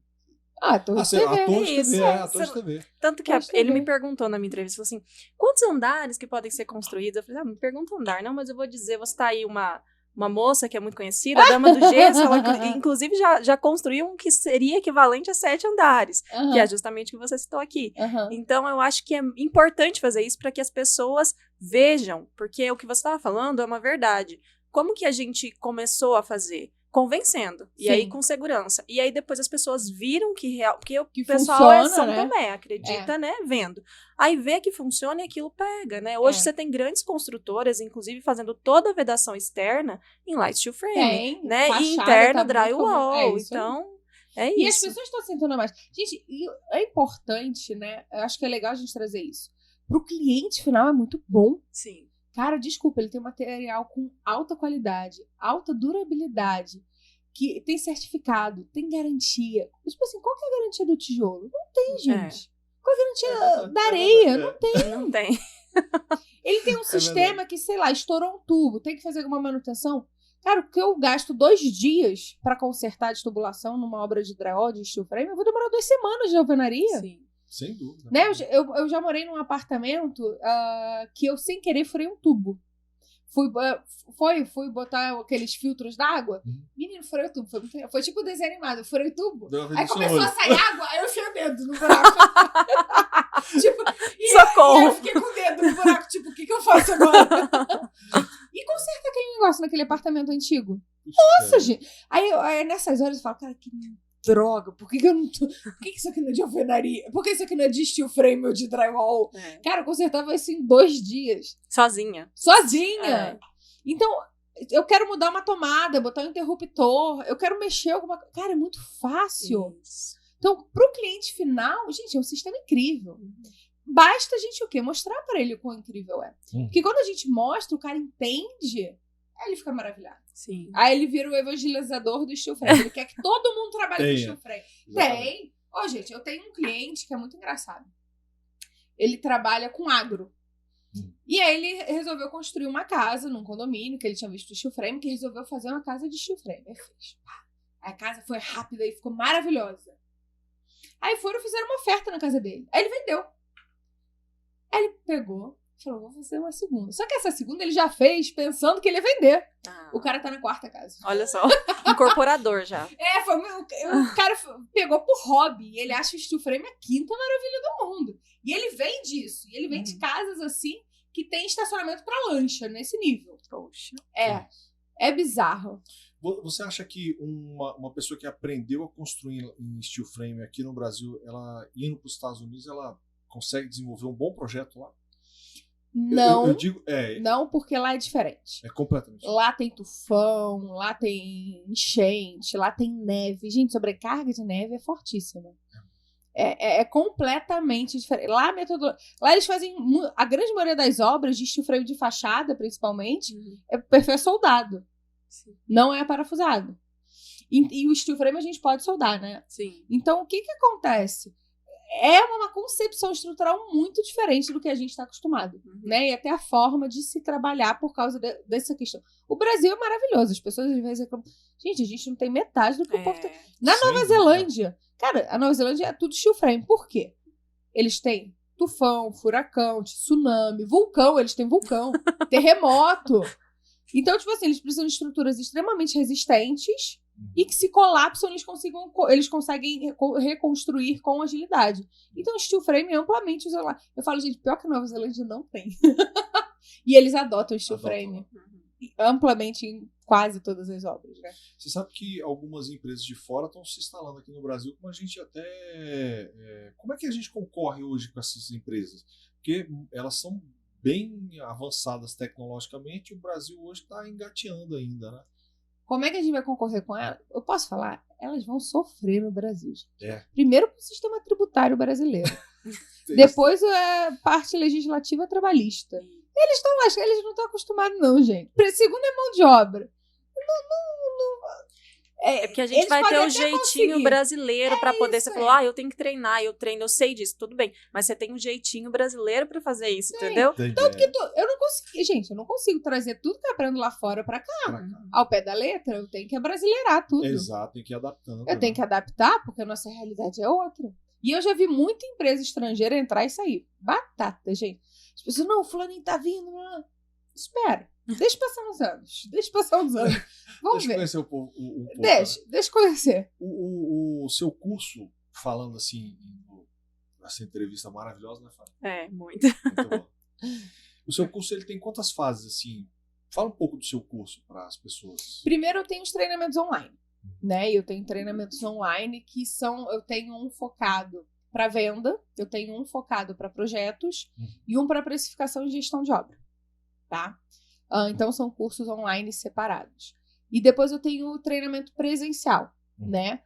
Torre de TV. Torre de TV. Tanto que ele me perguntou na minha entrevista, falou assim, quantos andares que podem ser construídos? Eu falei, não me pergunta andar, não, mas eu vou dizer, você tá aí uma moça que é muito conhecida, a Dama do Gesso, ela inclusive já construiu um que seria equivalente a 7 andares, que é justamente o que você citou aqui. Então, eu acho que é importante fazer isso para que as pessoas vejam, porque o que você estava falando é uma verdade. Como que a gente começou a fazer? Convencendo. E aí com segurança. E aí depois as pessoas viram porque o pessoal funciona, São Tomé, acredita, né? Vendo. Aí vê que funciona e aquilo pega, né? Hoje você tem grandes construtoras, inclusive fazendo toda a vedação externa em light steel frame, né? E interno drywall. Então, é isso. E as pessoas estão sentando mais. Gente, é importante, né? Eu acho que é legal a gente trazer isso. Pro cliente final é muito bom. Sim. Cara, desculpa, ele tem um material com alta qualidade, alta durabilidade, que tem certificado, tem garantia. Tipo assim, qual que é a garantia do tijolo? Não tem, gente. Qual é a garantia da areia? Não tem. Não tem. Ele tem um sistema que, sei lá, estourou um tubo, tem que fazer alguma manutenção. Cara, o que eu gasto 2 dias pra consertar a tubulação numa obra de drywall, de steel frame, eu vou demorar 2 semanas de alvenaria. Sim. Sem dúvida. Né? Eu já morei num apartamento que eu, sem querer, furei um tubo. Fui botar aqueles filtros d'água. Menino, furei o tubo. Foi tipo desenho animado. Furei o tubo. Aí começou a sair água, aí eu enfiei o dedo no buraco. Socorro! E eu fiquei com o dedo no buraco. Tipo, o que eu faço agora? E conserta aquele negócio naquele apartamento antigo. Nossa, gente. Aí nessas horas eu falo, cara, que droga, por que eu não tô... Por que isso aqui não é de alvenaria? Por que isso aqui não é de steel frame ou de drywall? Cara, eu consertava isso em 2 dias. Sozinha. Então, eu quero mudar uma tomada, botar um interruptor, eu quero mexer alguma coisa. Cara, é muito fácil. Isso. Então, pro cliente final, gente, é um sistema incrível. Basta a gente o quê? Mostrar pra ele o quão incrível é. Porque quando a gente mostra, o cara entende, aí ele fica maravilhado. Sim. Aí ele vira o evangelizador do steel frame. Ele quer que todo mundo trabalhe com steel frame. Tem. Gente, eu tenho um cliente que é muito engraçado. Ele trabalha com agro. E aí ele resolveu construir uma casa num condomínio, que ele tinha visto o steel frame, que resolveu fazer uma casa de steel frame. Aí fez. A casa foi rápida e ficou maravilhosa. Aí fizeram uma oferta na casa dele. Aí ele vendeu. Aí ele pegou, falou, vou fazer uma segunda. Só que essa segunda ele já fez pensando que ele ia vender. O cara tá na 4ª casa. Olha só, incorporador já. O cara pegou por hobby. E ele acha o steel frame a 5ª maravilha do mundo. E ele vende isso. E ele vende casas assim que tem estacionamento pra lancha, nesse nível. Poxa. É bizarro. Você acha que uma pessoa que aprendeu a construir em steel frame aqui no Brasil, ela indo para os Estados Unidos, ela consegue desenvolver um bom projeto lá? Não, Eu digo, não, porque lá é diferente. é completamente. Lá tem tufão, lá tem enchente, lá tem neve. Gente, sobrecarga de neve é fortíssima. É completamente diferente. Lá eles fazem. A grande maioria das obras de steel frame de fachada, principalmente, é perfil soldado. Sim. Não é parafusado. E o steel frame a gente pode soldar, né? Sim. Então, o que acontece? É uma concepção estrutural muito diferente do que a gente está acostumado, né? E até a forma de se trabalhar por causa dessa questão. O Brasil é maravilhoso. As pessoas às vezes reclamam. Gente, a gente não tem metade do que o povo tem. Na Sem Nova dúvida. Zelândia, cara, a Nova Zelândia é tudo steel frame. Por quê? Eles têm tufão, furacão, tsunami, vulcão, eles têm vulcão, terremoto. Então, tipo assim, eles precisam de estruturas extremamente resistentes e que se colapsam, eles conseguem reconstruir com agilidade. Então, o steel frame é amplamente usado. Eu falo, gente, pior que a Nova Zelândia não tem. E eles adotam o steel frame amplamente em quase todas as obras, né? Você sabe que algumas empresas de fora estão se instalando aqui no Brasil, como a gente até... como é que a gente concorre hoje com essas empresas? Porque elas são bem avançadas tecnologicamente, e o Brasil hoje está engateando ainda, né? Como é que a gente vai concorrer com elas? Eu posso falar? Elas vão sofrer no Brasil. É. Primeiro com o sistema tributário brasileiro. Depois a parte legislativa trabalhista. Eles estão lá, eles não estão acostumados não, gente. Segundo é mão de obra. É porque a gente vai ter o jeitinho brasileiro pra poder. Você falou, eu tenho que treinar, eu treino, eu sei disso, tudo bem. Mas você tem um jeitinho brasileiro pra fazer isso, entendeu? Tanto que eu não consigo, gente, eu não consigo trazer tudo que eu aprendo lá fora pra cá. Ao pé da letra, eu tenho que abrasileirar tudo. Exato, tem que ir adaptando. Eu tenho que adaptar, porque a nossa realidade é outra. E eu já vi muita empresa estrangeira entrar e sair. Batata, gente. As pessoas, não, o fulaninho tá vindo. Não. Espera. Deixa passar uns anos. Vamos ver. Conhecer um pouco. Deixa eu conhecer. O seu curso, falando assim, essa entrevista maravilhosa, né, Fábio? É, muito. Muito bom. O seu curso, ele tem quantas fases, assim? Fala um pouco do seu curso para as pessoas. Primeiro, eu tenho os treinamentos online, né? Eu tenho treinamentos online que eu tenho um focado para venda, eu tenho um focado para projetos e um para precificação e gestão de obra, tá? Então, são cursos online separados. E depois eu tenho o treinamento presencial, né?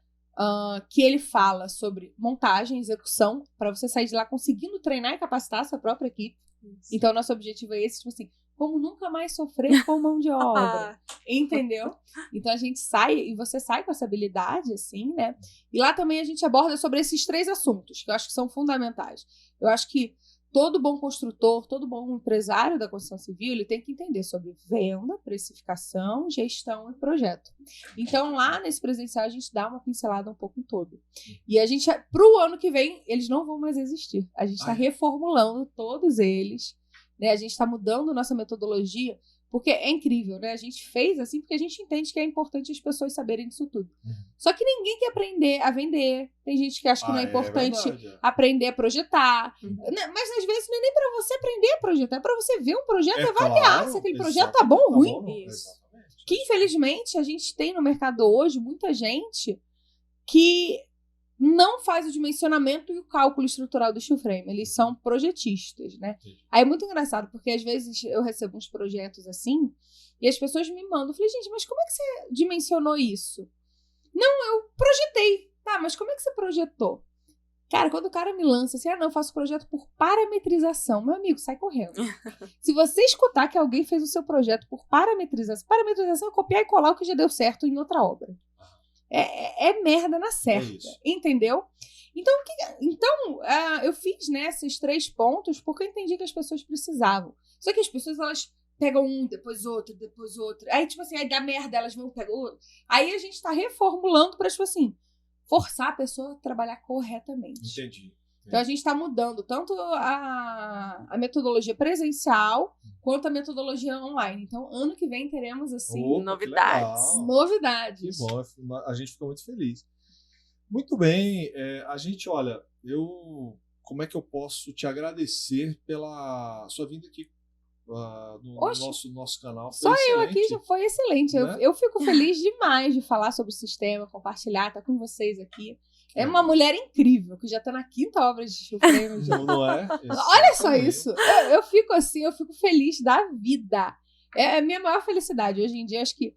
Que ele fala sobre montagem, execução, para você sair de lá conseguindo treinar e capacitar a sua própria equipe. Isso. Então, nosso objetivo é esse, tipo assim, como nunca mais sofrer com mão de obra, entendeu? Então, a gente sai, e você sai com essa habilidade, assim, né? E lá também a gente aborda sobre esses 3 assuntos, que eu acho que são fundamentais. Eu acho que todo bom construtor, todo bom empresário da construção civil, ele tem que entender sobre venda, precificação, gestão e projeto. Então, lá nesse presencial, a gente dá uma pincelada um pouco em todo. E a gente, pro ano que vem, eles não vão mais existir. A gente está reformulando todos eles, né? A gente está mudando nossa metodologia, porque é incrível, né? A gente fez assim porque a gente entende que é importante as pessoas saberem disso tudo. Só que ninguém quer aprender a vender. Tem gente que acha que não é importante aprender a projetar. Mas às vezes não é nem para você aprender a projetar, é para você ver um projeto e avaliar se aquele projeto tá bom ou ruim. Que infelizmente a gente tem no mercado hoje muita gente que não faz o dimensionamento e o cálculo estrutural do steel frame. Eles são projetistas, né? Aí é muito engraçado, porque às vezes eu recebo uns projetos assim, e as pessoas me mandam. Eu falei, gente, mas como é que você dimensionou isso? Não, eu projetei. Tá, mas como é que você projetou? Cara, quando o cara me lança assim, não, eu faço projeto por parametrização. Meu amigo, sai correndo. Se você escutar que alguém fez o seu projeto por parametrização é copiar e colar o que já deu certo em outra obra. É merda na certa, entendeu? Então, eu fiz, né, esses 3 pontos porque eu entendi que as pessoas precisavam. Só que as pessoas, elas pegam um, depois outro. Aí, tipo assim, aí dá merda, elas vão pegar outro. Aí a gente tá reformulando pra, tipo assim, forçar a pessoa a trabalhar corretamente. Entendi. Então, a gente está mudando tanto a metodologia presencial quanto a metodologia online. Então, ano que vem teremos, assim, novidades. Que bom, a gente ficou muito feliz. Muito bem, a gente, olha, como é que eu posso te agradecer pela sua vinda aqui no nosso canal? Foi só excelente. Eu aqui já foi excelente. Né? Eu fico feliz demais de falar sobre o sistema, compartilhar, estar com vocês aqui. É uma mulher incrível, que já tá na 5ª obra de steel frame. Já. Não é? Olha só isso. Eu fico assim, eu fico feliz da vida. É a minha maior felicidade. Hoje em dia, acho que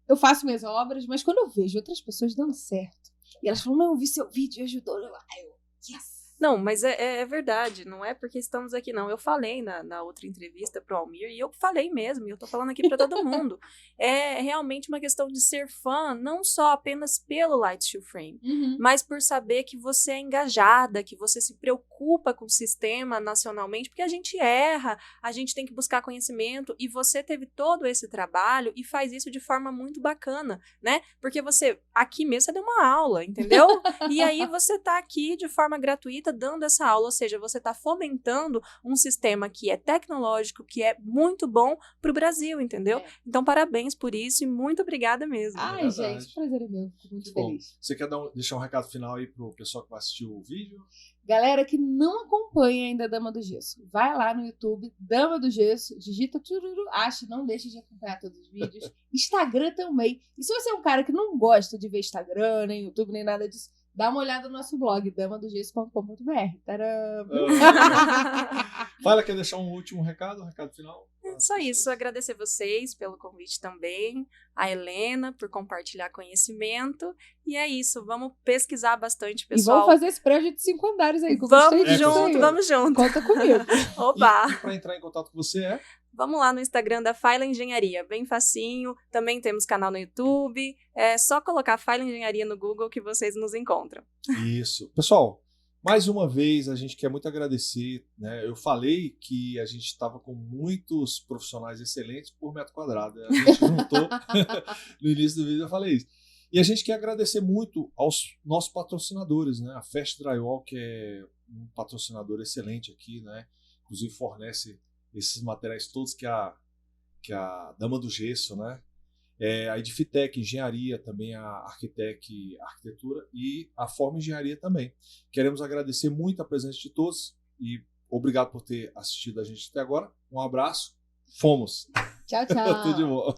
eu faço minhas obras, mas quando eu vejo outras pessoas dando certo, e elas falam, não, eu vi seu vídeo e ajudou. Yes! Não, mas é verdade, não é porque estamos aqui, não. Eu falei na outra entrevista pro Almir, e eu falei mesmo, e eu tô falando aqui para todo mundo. É realmente uma questão de ser fã, não só apenas pelo Light Steel Frame, mas por saber que você é engajada, que você se preocupa com o sistema nacionalmente, porque a gente erra, a gente tem que buscar conhecimento, e você teve todo esse trabalho e faz isso de forma muito bacana, né? Porque você, aqui mesmo, você deu uma aula, entendeu? E aí você tá aqui de forma gratuita, dando essa aula, ou seja, você está fomentando um sistema que é tecnológico, que é muito bom para o Brasil, entendeu? Então, parabéns por isso e muito obrigada mesmo. Ai, gente, prazer é meu, fico muito feliz. Você quer deixar um recado final aí pro pessoal que vai assistir o vídeo? Galera que não acompanha ainda a Dama do Gesso, vai lá no YouTube, Dama do Gesso, digita tururu, não deixe de acompanhar todos os vídeos. Instagram também. E se você é um cara que não gosta de ver Instagram, nem YouTube, nem nada disso, dá uma olhada no nosso blog, damadogesso.com.br. Fala, quer deixar um último recado, um recado final? Só isso, agradecer vocês pelo convite também, a Helena por compartilhar conhecimento, e é isso, vamos pesquisar bastante, pessoal. E vamos fazer esse prédio de 5 andares aí. Vamos junto. Conta comigo. Oba! E para entrar em contato com você Vamos lá no Instagram da Faila Engenharia, bem facinho. Também temos canal no YouTube. É só colocar Faila Engenharia no Google que vocês nos encontram. Isso. Pessoal, mais uma vez a gente quer muito agradecer, né? Eu falei que a gente estava com muitos profissionais excelentes por metro quadrado. A gente juntou no início do vídeo, eu falei isso. E a gente quer agradecer muito aos nossos patrocinadores, né? A Fast Drywall, que é um patrocinador excelente aqui, né? Inclusive fornece esses materiais todos que a Dama do Gesso, né? A Edifitec Engenharia, também a Arquitec Arquitetura e a Forma Engenharia também. Queremos agradecer muito a presença de todos e obrigado por ter assistido a gente até agora. Um abraço. Fomos. Tchau, tchau. Tudo de bom.